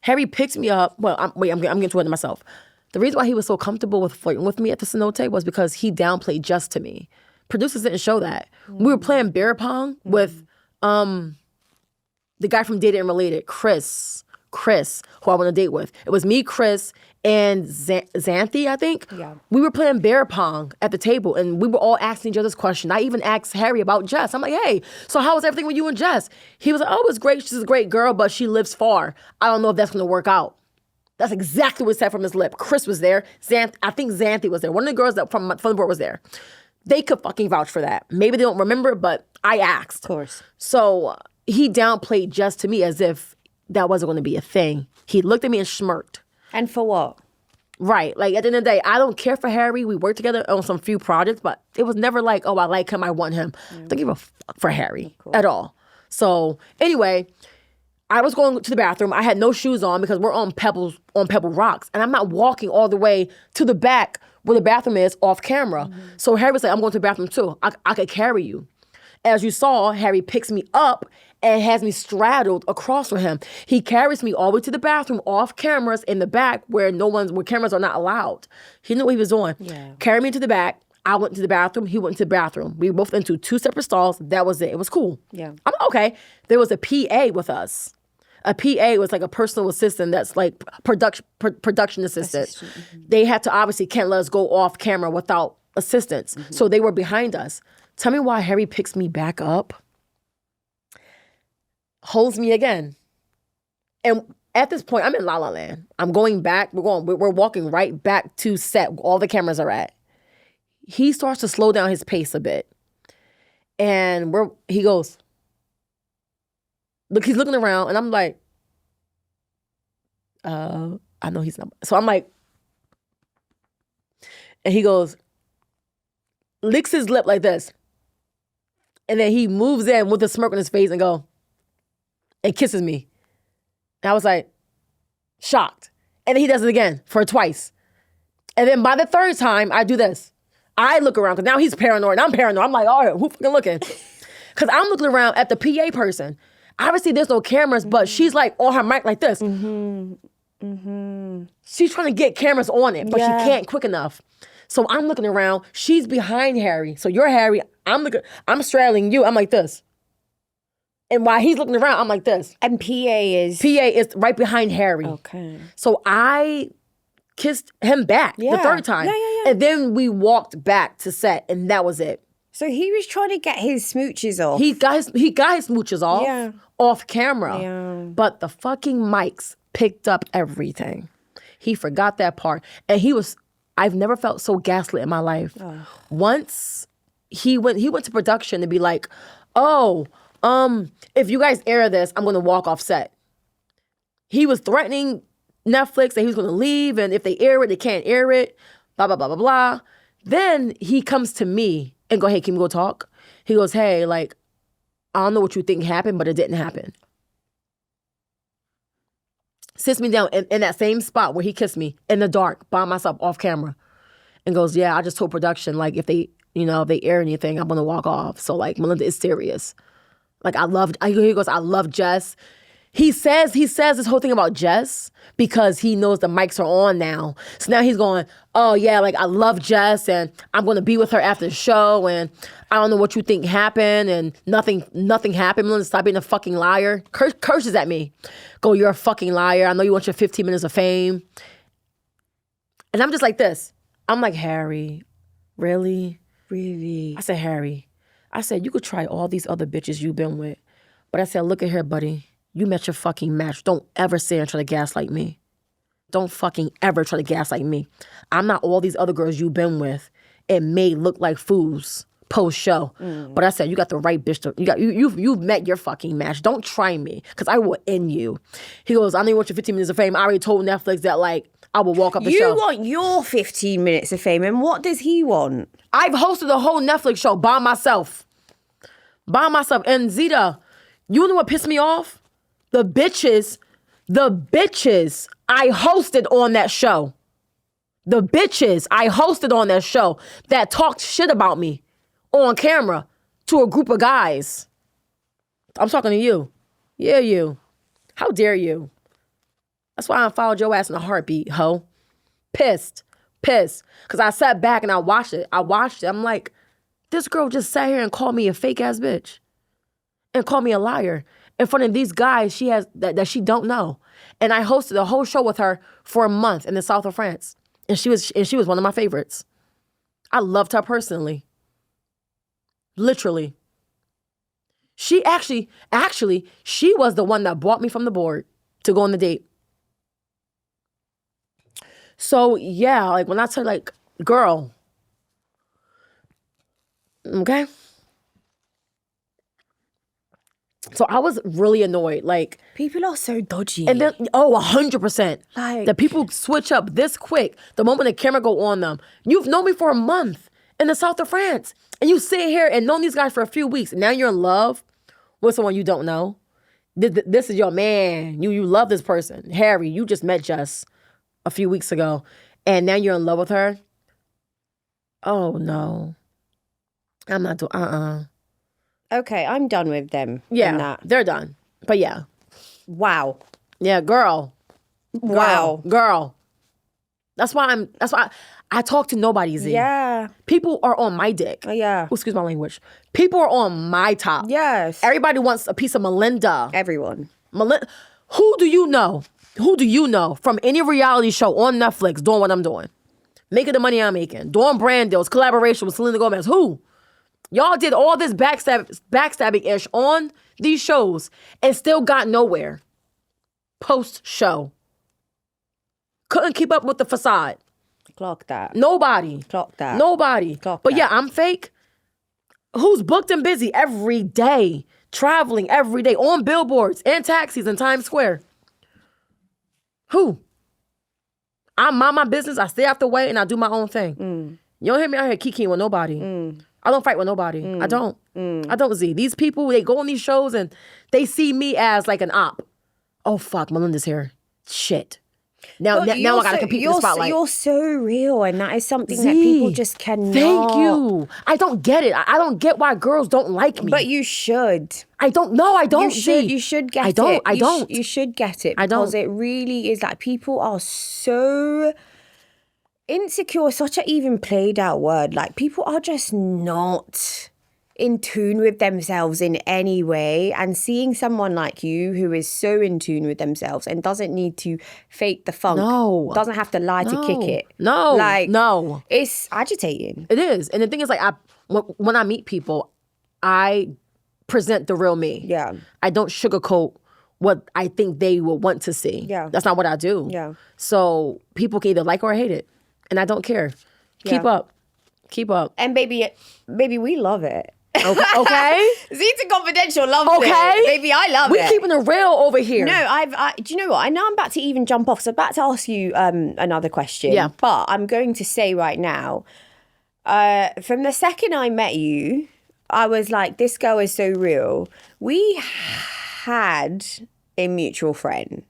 Well, I'm getting to it myself. The reason why he was so comfortable with flirting with me at the cenote was because he downplayed Jess to me. Producers didn't show that. We were playing beer pong with the guy from Dated and Related, Chris, who I went on a date with. It was me, Chris, and Xanthi, I think. Yeah. We were playing beer pong at the table, and we were all asking each other's questions. I even asked Harry about Jess. I'm like, hey, so how was everything with you and Jess? He was like, oh, it was great. She's a great girl, but she lives far. I don't know if that's going to work out. That's exactly what he said from his lip. Chris was there. I think Xanthi was there. One of the girls that from the board was there. They could fucking vouch for that. Maybe they don't remember, but I asked. Of course. So he downplayed Jess to me as if that wasn't going to be a thing. He looked at me and smirked. And for what? Right. Like, at the end of the day, I don't care for Harry. We worked together on some few projects, but it was never like, oh, I like him, I want him. I don't give a fuck for Harry at all. So anyway, I was going to the bathroom. I had no shoes on because we're on pebble rocks. And I'm not walking all the way to the back where the bathroom is off camera. So Harry was like, I'm going to the bathroom too. I could carry you. As you saw, Harry picks me up and has me straddled across from him. He carries me all the way to the bathroom off cameras in the back where cameras are not allowed. He knew what he was doing. Yeah. Carried me to the back. I went to the bathroom. He went to the bathroom. We were both into 2 separate stalls. That was it. It was cool. Yeah. I'm okay. There was a PA with us. A PA was like a personal assistant that's like production assistant. Mm-hmm. They had to obviously can't let us go off camera without assistance. Mm-hmm. So they were behind us. Tell me why Harry picks me back up, holds me again. And at this point, I'm in La La Land. I'm going back. We're walking right back to set. All the cameras are at. He starts to slow down his pace a bit. And he goes, look, he's looking around, and I'm like, I know he's not. So I'm like, and he goes, licks his lip like this. And then he moves in with a smirk on his face and kisses me. And I was like, shocked. And then he does it again for twice. And then by the third time, I do this. I look around, because now he's paranoid, and I'm paranoid. I'm like, all right, who fucking looking? Because I'm looking around at the PA person. Obviously, there's no cameras, but she's like on her mic like this. Mm-hmm. Mm-hmm. She's trying to get cameras on it, but she can't quick enough. So I'm looking around. She's behind Harry. So you're Harry. I'm straddling you. I'm like this. And while he's looking around, I'm like this. And PA is right behind Harry. Okay. So I kissed him back the third time. Yeah. And then we walked back to set, and that was it. So he was trying to get his smooches off. He got his smooches off off camera. Yeah. But the fucking mics picked up everything. He forgot that part. And I've never felt so gaslit in my life. Oh. Once he went to production to be like, if you guys air this, I'm gonna walk off set. He was threatening Netflix that he was gonna leave, and if they air it, they can't air it, blah, blah, blah, blah, blah. Then he comes to me and go, hey, can we go talk? He goes, hey, like, I don't know what you think happened, but it didn't happen. Sits me down in that same spot where he kissed me in the dark by myself off camera, and goes, yeah, I just told production, like, if they air anything, I'm gonna walk off. So like, Melinda is serious. Like, he goes, I love Jess. He says this whole thing about Jess because he knows the mics are on now. So now he's going, oh yeah, like, I love Jess, and I'm gonna be with her after the show, and I don't know what you think happened, and nothing happened. Melinda, stop being a fucking liar. Curses at me. Go, you're a fucking liar. I know you want your 15 minutes of fame. And I'm just like this. I'm like, Harry, really? Really? I said, Harry, you could try all these other bitches you've been with. But I said, look at here, buddy. You met your fucking match. Don't ever say and try to gaslight me. Don't fucking ever try to gaslight me. I'm not all these other girls you've been with. It may look like fools post-show. But I said, you got the right bitch. You've met your fucking match. Don't try me, because I will end you. He goes, I don't even want your 15 minutes of fame. I already told Netflix that, like, I will walk up the show. You want your 15 minutes of fame, and what does he want? I've hosted a whole Netflix show by myself. And Zeta, you know what pissed me off? The bitches I hosted on that show. The bitches I hosted on that show that talked shit about me on camera to a group of guys. I'm talking to you. Yeah, you. How dare you? That's why I followed your ass in a heartbeat, ho. Pissed. Because I sat back and I watched it. I'm like, this girl just sat here and called me a fake ass bitch. And called me a liar in front of these guys she has that she don't know. And I hosted a whole show with her for a month in the south of France. And she was one of my favorites. I loved her personally. Literally. She actually, she was the one that brought me from the board to go on the date. So yeah, like when I tell like, girl, okay? So I was really annoyed. Like, people are so dodgy. And then, 100%. Like, that people switch up this quick the moment the camera go on them. You've known me for a month in the south of France. And you sit here and known these guys for a few weeks. And now you're in love with someone you don't know. This is your man. You love this person. Harry, you just met Jess a few weeks ago. And now you're in love with her. Oh, no. I'm not doing, Okay, I'm done with them. Yeah, they're done. But yeah. Wow. Yeah, girl. Wow. Girl. That's why I talk to nobody, Z. Yeah. People are on my dick. Yeah. Oh, excuse my language. People are on my top. Yes. Everybody wants a piece of Melinda. Everyone. Who do you know? Who do you know from any reality show on Netflix doing what I'm doing? Making the money I'm making. Doing brand deals, collaboration with Selena Gomez. Who? Y'all did all this backstabbing-ish on these shows and still got nowhere. Post-show. Couldn't keep up with the facade. Clock that. Nobody. Clock that. Nobody. Clock but that. Yeah, I'm fake. Who's booked and busy every day, traveling every day, on billboards and taxis in Times Square? Who? I mind my business, I stay out the way, and I do my own thing. You don't hear me out here kikiing with nobody. I don't fight with nobody. I don't. I don't, Z. These people, they go on these shows and they see me as like an op. Oh, fuck, Melinda's here. Shit. Now I gotta compete for the spotlight. You're so real, and that is something that people just cannot. Thank you. I don't get it. I don't get why girls don't like me. But you should. I don't know. I don't. You should get it. I don't. You should get it. I don't. Because it really is like people are so insecure. Such an even played out word. Like people are just not in tune with themselves in any way, and seeing someone like you who is so in tune with themselves and doesn't need to fake the funk, doesn't have to lie to kick it. No, it's agitating. It is. And the thing is, like, when I meet people, I present the real me. Yeah, I don't sugarcoat what I think they will want to see. Yeah, that's not what I do. Yeah, so people can either like or hate it, and I don't care. Keep up. And baby, we love it. Okay. Zeta Confidential loves it. Baby, I love it. We're keeping it real over here. No, do you know what? I know I'm about to even jump off, so I'm about to ask you another question. Yeah. But I'm going to say right now, from the second I met you, I was like, this girl is so real. We had a mutual friend.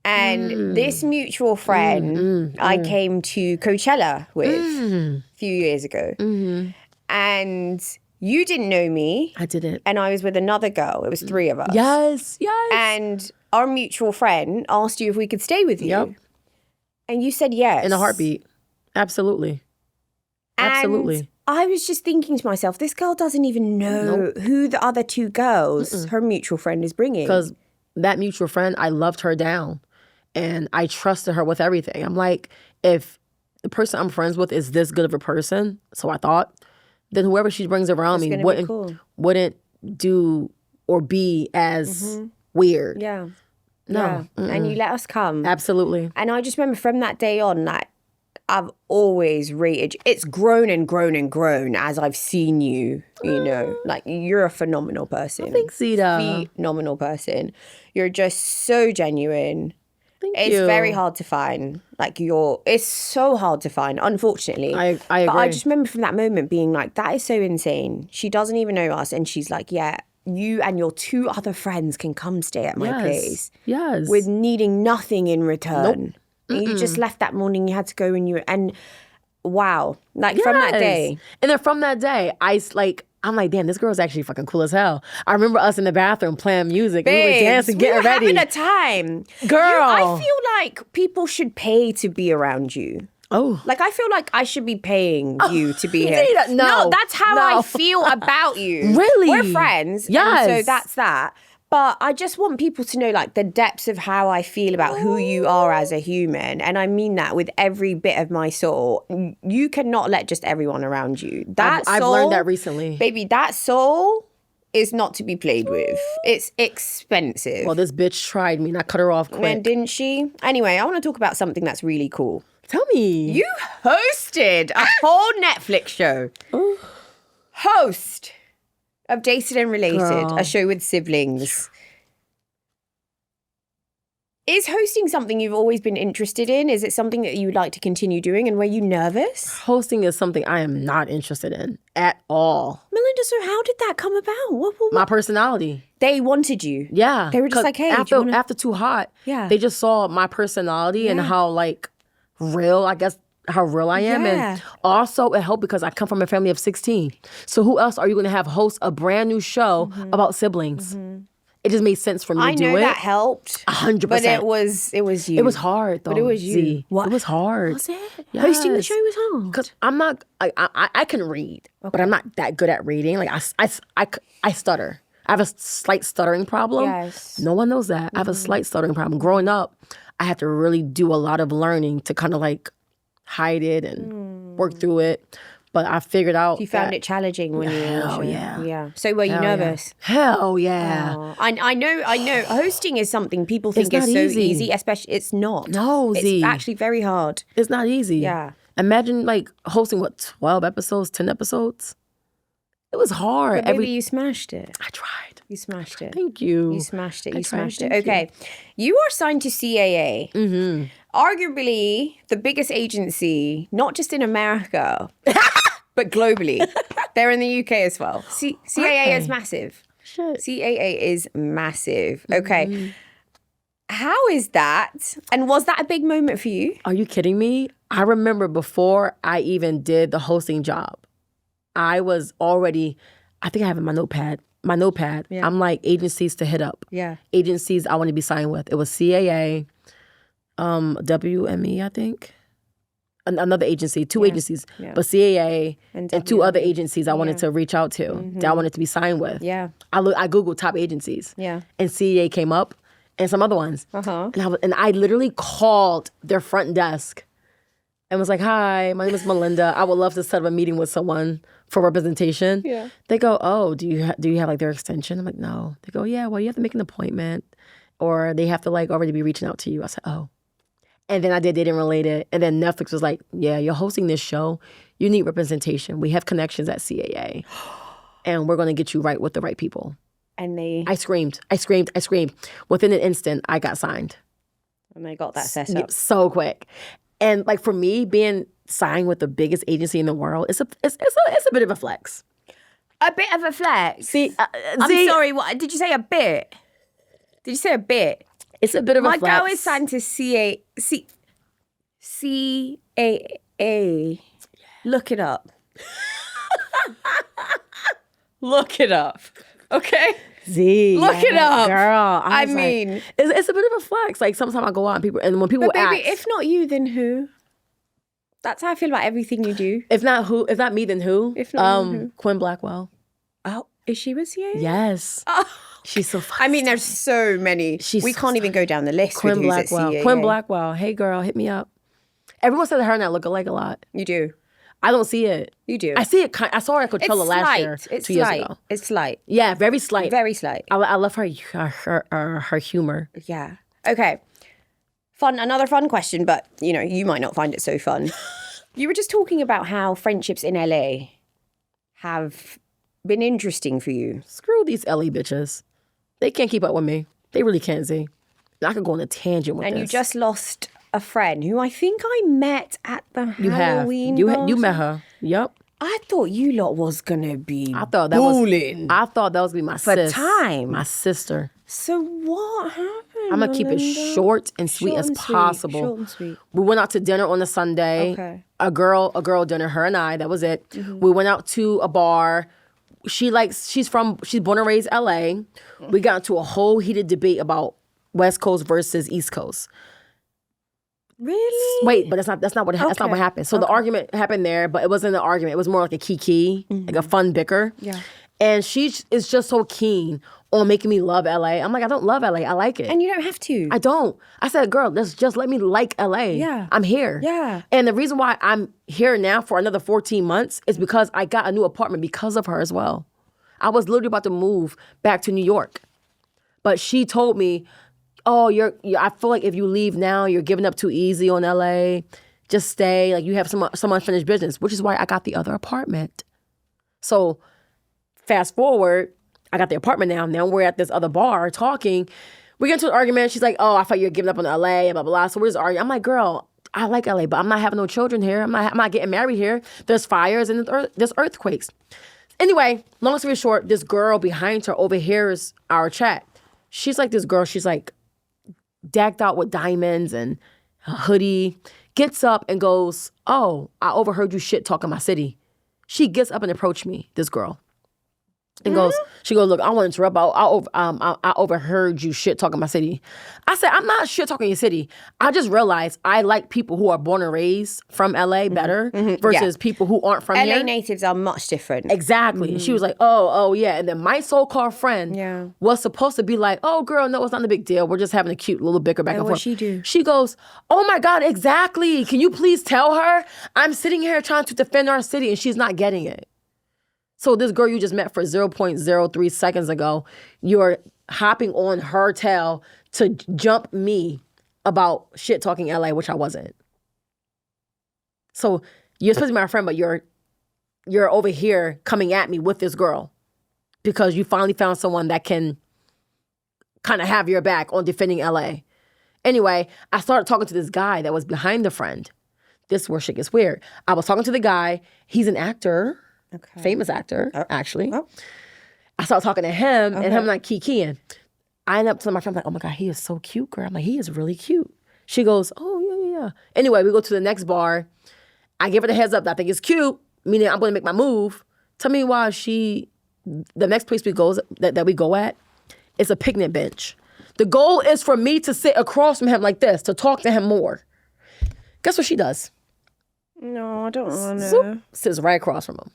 And this mutual friend I came to Coachella with a few years ago. And you didn't know me. I didn't. And I was with another girl. It was three of us. Yes. And our mutual friend asked you if we could stay with you. Yep. And you said yes. In a heartbeat. Absolutely. And I was just thinking to myself, this girl doesn't even know who the other two girls her mutual friend is bringing. Because that mutual friend, I loved her down. And I trusted her with everything. I'm like, if the person I'm friends with is this good of a person, so I thought, then whoever she brings around me wouldn't do or be as weird. Yeah. No. Yeah. And you let us come. Absolutely. And I just remember from that day on, like, I've always rated, it's grown and grown and grown as I've seen you, you know, like you're a phenomenal person. Thanks, Zeta. Phenomenal person. You're just so genuine. Thank It's you. very hard to find. Like it's so hard to find, unfortunately. I But I agree. just remember from that moment being like, that is so insane. She doesn't even know us. And she's like, yeah, you and your 2 other friends can come stay at my place. Yes. With needing nothing in return. And you just left that morning, you had to go and wow. Like from that day. And then from that day, I'm like, damn, this girl's actually fucking cool as hell. I remember us in the bathroom playing music. And we were dancing, getting ready. We were having a time. Girl. I feel like people should pay to be around you. Oh. Like, I feel like I should be paying you to be here. Zeta, no, that's how I feel about you. Really? We're friends. Yes. And so that's that. But I just want people to know, like, the depths of how I feel about who you are as a human. And I mean that with every bit of my soul. You cannot let just everyone around you. I've learned that recently. Baby, that soul is not to be played with. It's expensive. Well, this bitch tried me and I cut her off quick. And didn't she? Anyway, I want to talk about something that's really cool. Tell me. You hosted a whole Netflix show. Host of Dated and Related, Girl. a show with siblings. Is hosting something you've always been interested in? Is it something that you would like to continue doing? And were you nervous? Hosting is something I am not interested in at all. Melinda, so how did that come about? What? My personality. They wanted you. Yeah. They were just 'Cause like, hey, do you wanna... after Too Hot, Yeah. they just saw my personality and how like real, I guess, how real I am. Yeah. And also it helped because I come from a family of 16. So who else are you going to have host a brand new show about siblings? It just made sense for me I to do it. know that helped. 100%. But it was you. It was hard though. But it was you. Z. What? It was hard. Was it? Yes. Hosting the show was hard. Because I'm not, I can read, but I'm not that good at reading. Like I stutter. I have a slight stuttering problem. Yes. No one knows that. I have a slight stuttering problem. Growing up, I had to really do a lot of learning to kind of like hide it and work through it. But I figured out You found it challenging when you were in the show. Yeah. So were you nervous? Hell yeah. Oh, I know. Hosting is something people think is not so easy. easy, especially it's not. No, Z. It's actually very hard. It's not easy. Yeah. Imagine like hosting 12 episodes, 10 episodes? It was hard. But maybe you smashed it. I tried. You smashed it. Thank you. You smashed it. I You tried, smashed it. thank you. Okay. You are signed to CAA. Arguably the biggest agency, not just in America, but globally. They're in the UK as well. CAA is massive. Shit. CAA is massive. Okay. How is that? And was that a big moment for you? Are you kidding me? I remember before I even did the hosting job, I was already, I think I have it in my notepad. I'm like agencies to hit up. Yeah. Agencies I want to be signed with. It was CAA, WME, I think. Another agency, two agencies, but CAA and 2 other agencies I wanted to reach out to, that I wanted to be signed with. Yeah. I Googled top agencies. Yeah. And CAA came up and some other ones. And I literally called their front desk and was like, hi, my name is Melinda. I would love to set up a meeting with someone for representation. Yeah. They go, oh, do you have like their extension? I'm like, no. They go, yeah, well, you have to make an appointment or they have to like already be reaching out to you. I said, oh. And then they didn't relate it. And then Netflix was like, yeah, you're hosting this show. You need representation. We have connections at CAA. And we're going to get you right with the right people. And I screamed. Within an instant, I got signed. And they got that set up. So quick. And like for me, being signed with the biggest agency in the world, it's a bit of a flex. A bit of a flex? See, I'm sorry, what did you say a bit? Did you say a bit? It's a bit of a flex. My girl is signed to CAA. Look it up. Look it up. Okay? Z. Look it up. Girl. I mean. It's a bit of a flex. Like sometimes I go out and when people But baby, ask. if not you, then who? That's how I feel about everything you do. If not me, then who? If not me, then who? Quinn Blackwell. Oh, is she with CAA? Yes. Oh. She's so fun. I mean, there's so many. We can't even go down the list Quinn with who's Blackwell. at CAA. Quinn Blackwell. Hey, girl, hit me up. Everyone said that her and I look alike a lot. You do. I don't see it. You do. I see it. I saw her at Coachella last year, It's 2 years slight. ago. It's slight. Yeah, very slight. Very slight. I love her humor. Yeah. Okay. Another fun question, but you might not find it so fun. You were just talking about how friendships in LA have been interesting for you. Screw these LA bitches. They can't keep up with me. They really can't, Z. I could go on a tangent with this. And you just lost a friend who I think I met at the Halloween You met her. Yep. I thought you lot was gonna be I thought that booling. was gonna be my For time. my sister. So what happened? I'm gonna keep it short and sweet as possible. Short and sweet. We went out to dinner on a Sunday. Okay. A girl dinner, her and I, that was it. Mm-hmm. We went out to a bar. She's born and raised LA. We got into a whole heated debate about West Coast versus East Coast. Really? Wait, but that's not what happened. So the argument happened there, but it wasn't an argument. It was more like a kiki, like a fun bicker. Yeah. And she is just so keen on making me love LA. I'm like, I don't love LA. I like it. And you don't have to. I don't. I said, girl, just let me like LA. Yeah. I'm here. Yeah. And the reason why I'm here now for another 14 months is because I got a new apartment because of her as well. I was literally about to move back to New York. But she told me, oh, I feel like if you leave now, you're giving up too easy on LA. Just stay. Like, you have some unfinished business, which is why I got the other apartment. So fast forward, I got the apartment now. Now we're at this other bar talking. We get into an argument. She's like, oh, I thought you were giving up on LA and blah, blah, blah. So we're just arguing. I'm like, girl, I like LA, but I'm not having no children here. I'm not getting married here. There's fires and there's earthquakes. Anyway, long story short, this girl behind her overhears our chat. She's like this girl. She's like decked out with diamonds and a hoodie. Gets up and goes, oh, I overheard you shit talking my city. She gets up and approached me, this girl. And she goes, look, I want to interrupt. I overheard you shit talking my city. I said, I'm not shit talking your city. I just realized I like people who are born and raised from LA better versus people who aren't from here. LA natives are much different. Exactly. And she was like, oh, yeah. And then my so-called friend was supposed to be like, oh, girl, no, it's not a big deal. We're just having a cute little bicker back and forth. What'd she do? She goes, oh my God, exactly. Can you please tell her? I'm sitting here trying to defend our city and she's not getting it. So this girl you just met for 0.03 seconds ago, you're hopping on her tail to jump me about shit talking LA, which I wasn't. So you're supposed to be my friend, but you're over here coming at me with this girl because you finally found someone that can kind of have your back on defending LA. Anyway, I started talking to this guy that was behind the friend. This is where shit gets weird. I was talking to the guy. He's an actor. Okay. Famous actor, actually. Oh. I started talking to him, and him like kikiing. I end up telling my friend, like, oh my God, he is so cute, girl. I'm like, he is really cute. She goes, oh, yeah. Anyway, we go to the next bar. I give her the heads up that I think it's cute, meaning I'm going to make my move. Tell me why the next place that we go at is a picnic bench. The goal is for me to sit across from him like this, to talk to him more. Guess what she does? No, I don't want to. Sits right across from him.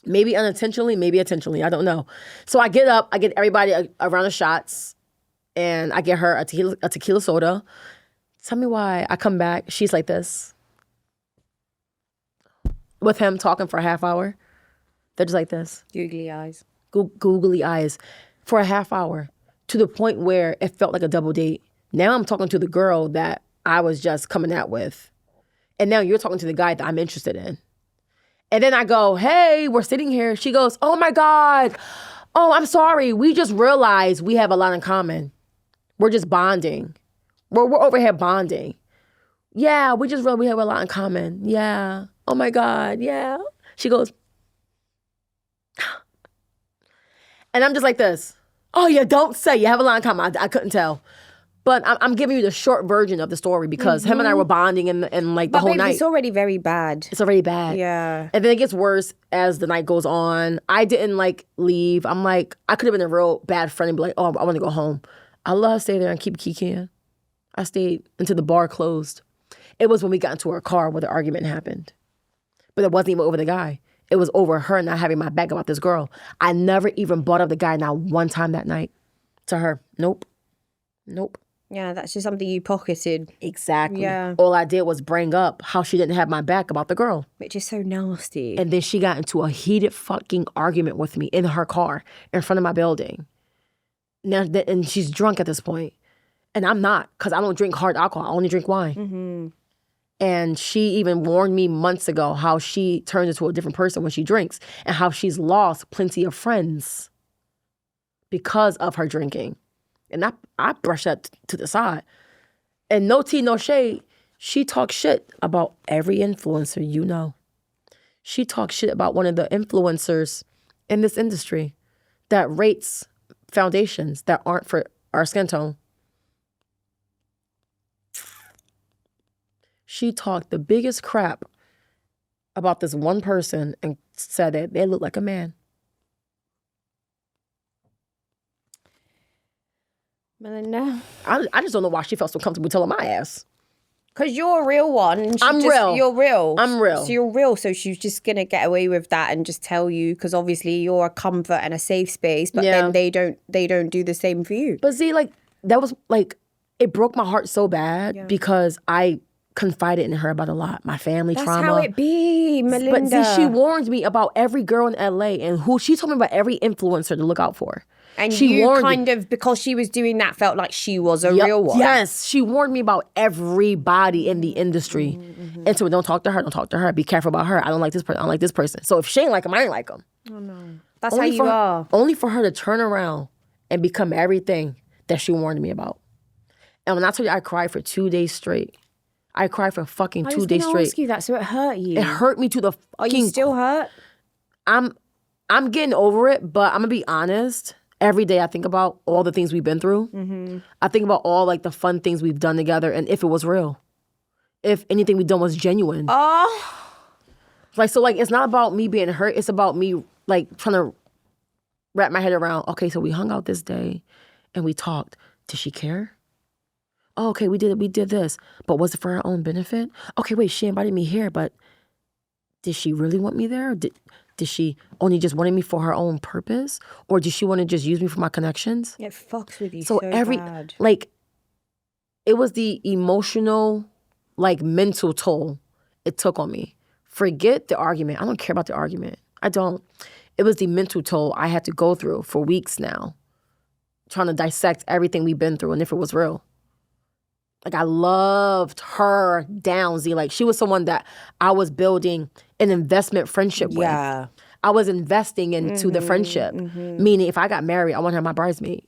Maybe unintentionally, maybe intentionally. I don't know. So I get up. I get everybody a round of shots. And I get her a tequila soda. Tell me why I come back. She's like this. With him talking for a half hour. They're just like this. Googly eyes. Googly eyes. For a half hour. To the point where it felt like a double date. Now I'm talking to the girl that I was just coming out with. And now you're talking to the guy that I'm interested in. And then I go, hey, we're sitting here. She goes, oh my God. Oh, I'm sorry. We just realized we have a lot in common. We're just bonding. We're over here bonding. Yeah, we just realized we have a lot in common. Yeah. Oh my God. Yeah. She goes, and I'm just like this. Oh yeah, don't say you have a lot in common. I couldn't tell. But I'm giving you the short version of the story because him and I were bonding and like the whole night. It's already very bad. It's already bad. Yeah. And then it gets worse as the night goes on. I didn't like leave. I'm like, I could have been a real bad friend and be like, oh, I want to go home. I love to stay there and keep kikiing. I stayed until the bar closed. It was when we got into our car where the argument happened. But it wasn't even over the guy. It was over her not having my back about this girl. I never even brought up the guy not one time that night to her. Nope. Yeah, that's just something you pocketed. Exactly. Yeah. All I did was bring up how she didn't have my back about the girl. Which is so nasty. And then she got into a heated fucking argument with me in her car in front of my building. Now, and she's drunk at this point. And I'm not, because I don't drink hard alcohol. I only drink wine. Mm-hmm. And she even warned me months ago how she turns into a different person when she drinks and how she's lost plenty of friends because of her drinking. And I brush that to the side. And no tea, no shade, she talks shit about every influencer you know. She talks shit about one of the influencers in this industry that rates foundations that aren't for our skin tone. She talked the biggest crap about this one person and said that they look like a man. Melinda? I just don't know why she felt so comfortable telling my ass. Because you're a real one. And real. You're real. I'm real. So you're real. So she's just going to get away with that and just tell you because obviously you're a comfort and a safe space. But then they don't do the same for you. But see, like, that was like, it broke my heart so bad because I confided in her about a lot. My family trauma. That's how it be, Melinda. But see, she warned me about every girl in LA and who she told me about every influencer to look out for. And she you warned kind me. of, because she was doing that, felt like she was a real one. Yes, she warned me about everybody in the industry. Mm-hmm. And so don't talk to her. Be careful about her. I don't like this person. I don't like this person. So if she ain't like him, I ain't like him. Oh, no. That's only how you are. Only for her to turn around and become everything that she warned me about. And when I tell you I cried for 2 days straight. I cried for fucking 2 days straight. I was ask you that, so it hurt you. It hurt me to the fucking... Are you still hurt? I'm getting over it, but I'm going to be honest. Every day I think about all the things we've been through. Mm-hmm. I think about all like the fun things we've done together and if it was real. If anything we've done was genuine. Oh. Like, so like, it's not about me being hurt. It's about me like trying to wrap my head around, okay, so we hung out this day and we talked. Did she care? Oh, okay, we did this. But was it for her own benefit? Okay, wait, she invited me here, but did she really want me there? Did she only just wanted me for her own purpose? Or did she want to just use me for my connections? It fucks with you so bad. Like, it was the emotional, like, mental toll it took on me. Forget the argument. I don't care about the argument. I don't. It was the mental toll I had to go through for weeks now, trying to dissect everything we've been through and if it was real. Like, I loved her down, Z. Like, she was someone that I was building an investment friendship with. Yeah. I was investing into the friendship. Mm-hmm. Meaning, if I got married, I want her my bridesmaid.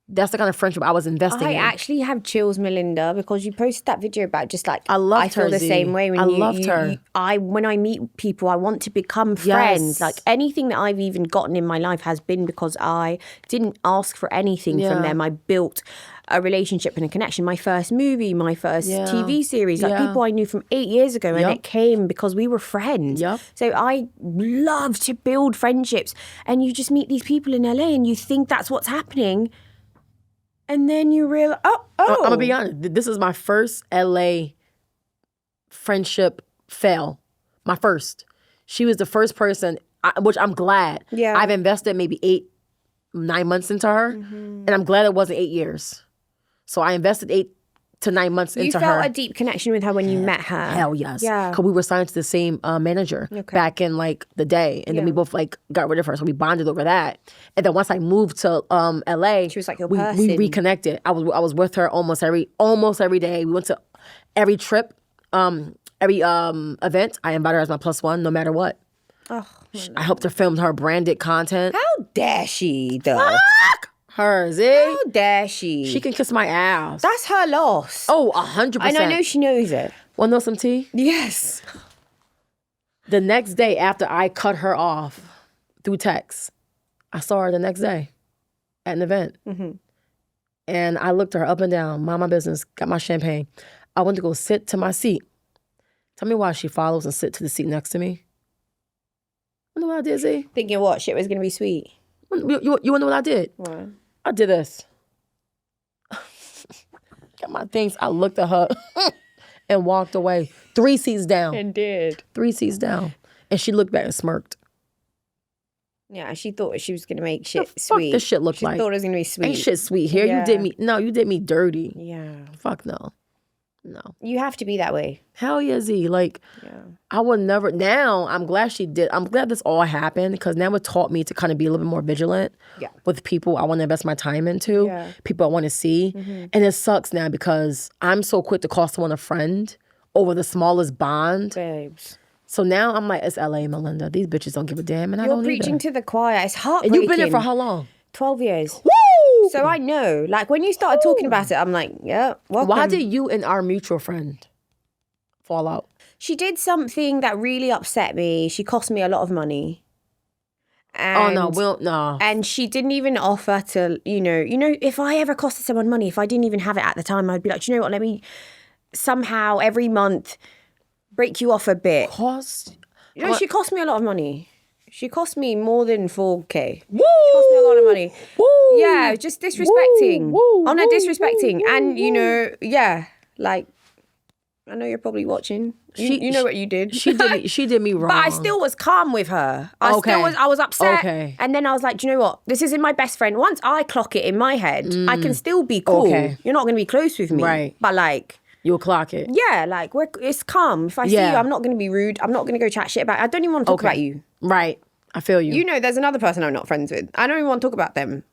That's the kind of friendship I was investing in. I actually have chills, Melinda, because you posted that video about just like... I loved her, I feel the same way. When loved her. When I meet people, I want to become friends. Yes. Like, anything that I've even gotten in my life has been because I didn't ask for anything from them. I built a relationship and a connection. My first movie, my first TV series, like people I knew from 8 years ago, and it came because we were friends. So I love to build friendships. And you just meet these people in LA and you think that's what's happening. And then you realize, I'm going to be honest. This is my first LA friendship fail. My first. She was the first person, which I'm glad. Yeah. I've invested maybe 8-9 months into her. Mm-hmm. And I'm glad it wasn't 8 years. So I invested 8 to 9 months into her. You felt a deep connection with her when you met her. Hell yes. Yeah. Because we were signed to the same manager back in like the day. And then we both like got rid of her. So we bonded over that. And then once I moved to LA, she was like your person. We reconnected. I was with her almost every day. We went to every trip, every event. I invited her as my plus one, no matter what. Oh, I helped her film her branded content. How dare she though? Fuck her, Z. How dare she? She can kiss my ass. That's her loss. Oh, 100%. And I know she knows it. Want to know some tea? Yes. The next day after I cut her off through text, I saw her the next day at an event. Mm-hmm. And I looked her up and down, mind my business, got my champagne. I went to go sit to my seat. Tell me why she follows and sit to the seat next to me. You know what I did, Z? Thinking what? Shit was going to be sweet. You want to know what I did? What? I did this. Got my things. I looked at her and walked away. 3 seats down. And did. 3 seats down. And she looked back and smirked. Yeah, she thought she was going to make shit the sweet. Fuck this shit look like? She thought it was going to be sweet. Ain't shit sweet. Here you did me. No, you did me dirty. Yeah. Fuck no. No. You have to be that way. Hell yeah, Z. Like, I would never. Now, I'm glad she did. I'm glad this all happened because now it taught me to kind of be a little bit more vigilant with people I want to invest my time into, people I want to see. And it sucks now because I'm so quick to call someone a friend over the smallest bond. Babes. So now I'm like, it's LA, Melinda. These bitches don't give a damn, and I You're don't preaching either. to the choir. It's heartbreaking. And you've been there for how long? 12 years. Woo! So I know. Like, when you started talking about it, I'm like, yeah, welcome. Why did you and our mutual friend fall out? She did something that really upset me. She cost me a lot of money. And, no. And she didn't even offer to, you know, if I ever costed someone money, if I didn't even have it at the time, I'd be like, you know what, let me somehow every month break you off a bit. She cost me a lot of money. She cost me more than 4K. Woo! She cost me a lot of money. Woo! Yeah, just disrespecting. Woo! On a Woo! disrespecting. Woo! And, you know, like, I know you're probably watching. You know what you did. She did me wrong. But I still was calm with her. I was upset. Okay. And then I was like, do you know what? This isn't my best friend. Once I clock it in my head, I can still be cool. Okay. You're not going to be close with me. Right. But like... You'll clock it. Yeah, like, it's calm. If I see you, I'm not going to be rude. I'm not going to go chat shit about it. I don't even want to talk about you. Right. I feel you. You know, there's another person I'm not friends with. I don't even want to talk about them.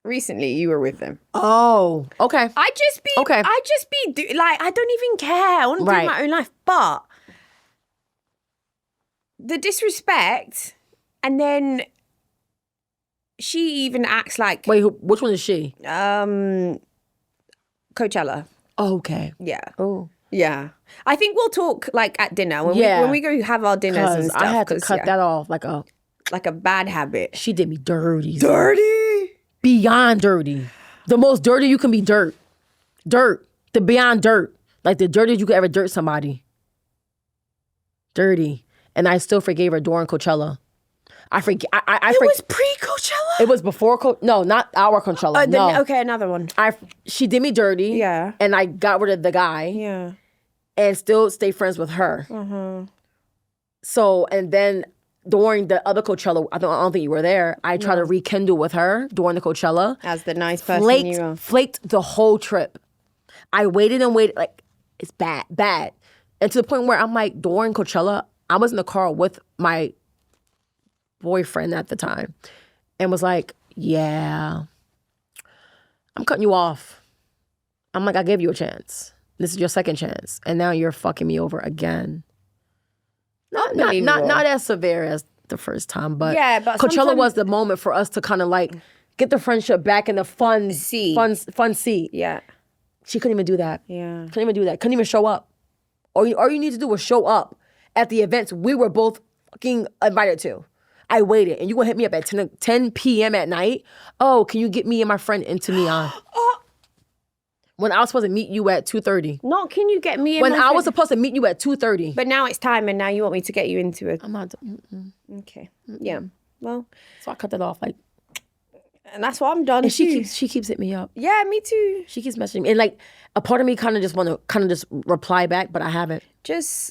Recently, you were with them. Oh, okay. I just be, I don't even care. I want to do my own life. But the disrespect, and then she even acts like... Wait, which one is she? Coachella. Okay. Yeah. Oh. Yeah. I think we'll talk like at dinner when we go have our dinners and stuff. I had to cut that off like a bad habit. She did me dirty. Dirty? Beyond dirty. The most dirty you can be dirt. Dirt. The beyond dirt. Like the dirtiest you could ever dirt somebody. Dirty. And I still forgave her during Coachella. It was pre-Coachella? It was before no, not our Coachella. No. Okay, another one. She did me dirty. Yeah. And I got rid of the guy. Yeah. And still stay friends with her. Mm-hmm. So, and then during the other Coachella, I don't think you were there, I tried to rekindle with her during the Coachella. As the nice person you are. Flaked the whole trip. I waited and waited. Like, it's bad. And to the point where I'm like, during Coachella, I was in the car with my boyfriend at the time and was like, yeah, I'm cutting you off. I'm like, I gave you a chance. This is your second chance. And now you're fucking me over again. Not as severe as the first time, but Coachella was the moment for us to kind of like get the friendship back in the fun seat. Yeah. She couldn't even do that. Yeah. Couldn't even do that. Couldn't even show up. All you need to do was show up at the events we were both fucking invited to. I waited, and you gonna hit me up at 10 p.m. at night? Oh, can you get me and my friend into Neon? When I was supposed to meet you at 2:30. Not can you get me and when my I friend? was supposed to meet you at 2:30. But now it's time, and now you want me to get you into it. I'm not. Okay. Yeah. Well. So I cut that off. Like, and that's what I'm done. And she keeps hitting me up. Yeah, me too. She keeps messaging me, and like a part of me kind of just want to reply back, but I haven't.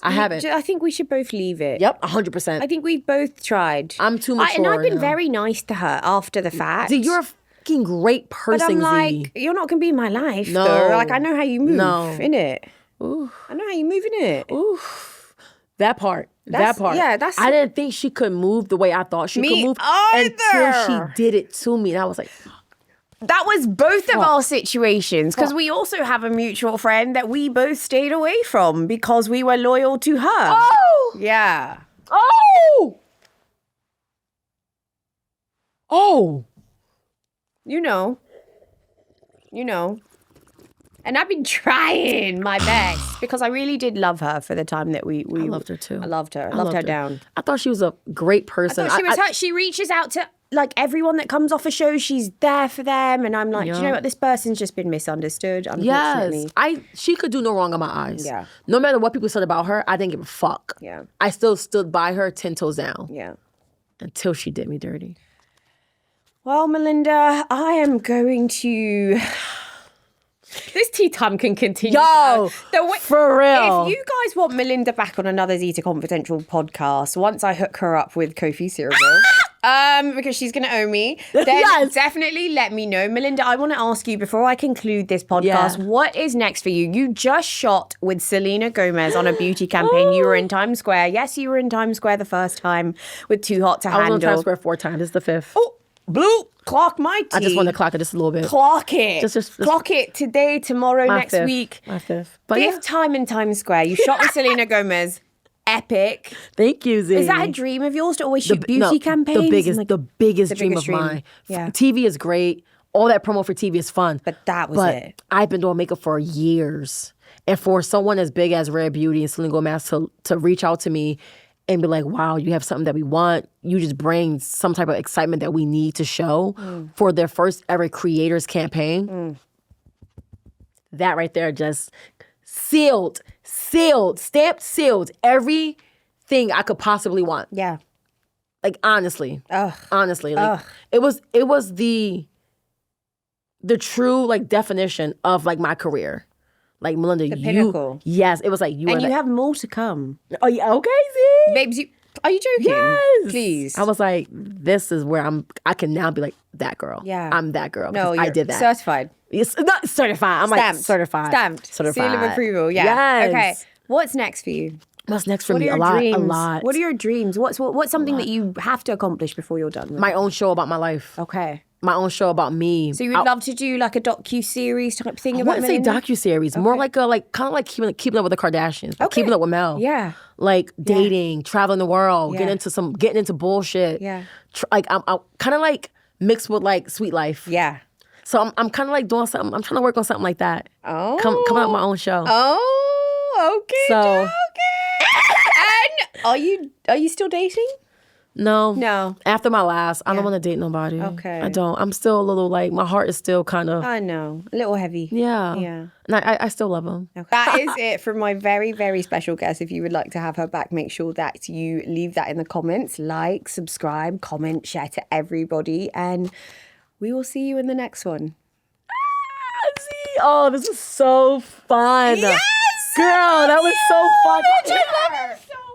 I haven't. I think we should both leave it. Yep, 100%. I think we've both tried. I'm too mature. And I've been now. very nice to her after the fact. See, you're a fucking great person. But I'm like, Z. you're not gonna be in my life. No, though. Like I know how you move. No. Innit? Ooh. I know how you move in it. Ooh. That part. Yeah, that's. I didn't think she could move the way I thought she could move either. until she did it to me, and I was like. That was both of our situations because we also have a mutual friend that we both stayed away from because we were loyal to her. Oh! Yeah. Oh! Oh! You know. And I've been trying my best because I really did love her for the time that we I loved her too. I loved her. I loved her down. I thought she was a great person. I thought she was her. She reaches out to like everyone that comes off a show. She's there for them, and I'm like, do you know what? This person's just been misunderstood. Unfortunately. Yes, she could do no wrong in my eyes. Yeah. No matter what people said about her, I didn't give a fuck. Yeah. I still stood by her 10 toes down. Yeah. Until she did me dirty. Well, Melinda, I am going to. This tea time can continue. Yo, for real. If you guys want Melinda back on another Zeta Confidential podcast, once I hook her up with Kofi Cerebral, Because she's going to owe me. Then definitely let me know. Melinda, I want to ask you before I conclude this podcast, what is next for you? You just shot with Selena Gomez on a beauty campaign. You were in Times Square. Yes, you were in Times Square the first time with Too Hot to Handle. I was in Times Square 4 times. This is the 5th. Oh, blue. Clock my tea. I just want to clock it just a little bit. Clock it. Just clock it today, tomorrow, next 5th. week. My 5th. But 5th time in Times Square. You shot with Selena Gomez. Epic. Thank you, Z. Is that a dream of yours to always shoot beauty campaigns? The biggest dream of mine. Yeah. TV is great. All that promo for TV is fun. But that was it. I've been doing makeup for years. And for someone as big as Rare Beauty and Selena Gomez to reach out to me and be like, wow, you have something that we want. You just bring some type of excitement that we need to show for their first ever creators campaign. That right there just stamped, sealed everything I could possibly want. Yeah. Like, honestly. Honestly. Like, Ugh. it was the true, like, definition of, like, my career. Like, Melinda, The pinnacle. Yes, it was like, you And are you have more to come. Oh, yeah, okay, Z. Babes, are you joking? Yes. Please. I was like, this is where I can now be like, that girl. Yeah. I'm that girl. No, I did that. Certified. It's not certified. I'm Stamped. like, certified. Stamped. Certified. Seal of approval. Yeah. Yes. Okay. What's next for you? What's next for What are me? your A lot. dreams? A lot. What are your dreams? What's something that you have to accomplish before you're done with My it? own show about my life. Okay. My own show about me. So you would love to do like a docu-series type thing I about wouldn't say Melinda? docu-series. More like kind of like keeping up with the Kardashians. Okay. Keeping up with Mel. Yeah. Like dating, traveling the world, Yeah. getting into bullshit. Yeah. Like I'm kind of like mixed with like Sweet Life. Yeah. So I'm kind of like doing something. I'm trying to work on something like that. Oh. Coming out with my own show. Oh, okay. So- And are you still dating? No. No. After my last, I Yeah. don't want to date nobody. Okay. I don't. I'm still a little like, my heart is still kind of, I know. A little heavy. yeah. Yeah. And I still love him. That is it from my very, very special guest. If you would like to have her back, make sure that you leave that in the comments. Like, subscribe, comment, share to everybody. And we will see you in the next one. Oh, this was so fun. Yes! Girl, that was so fun. I love it so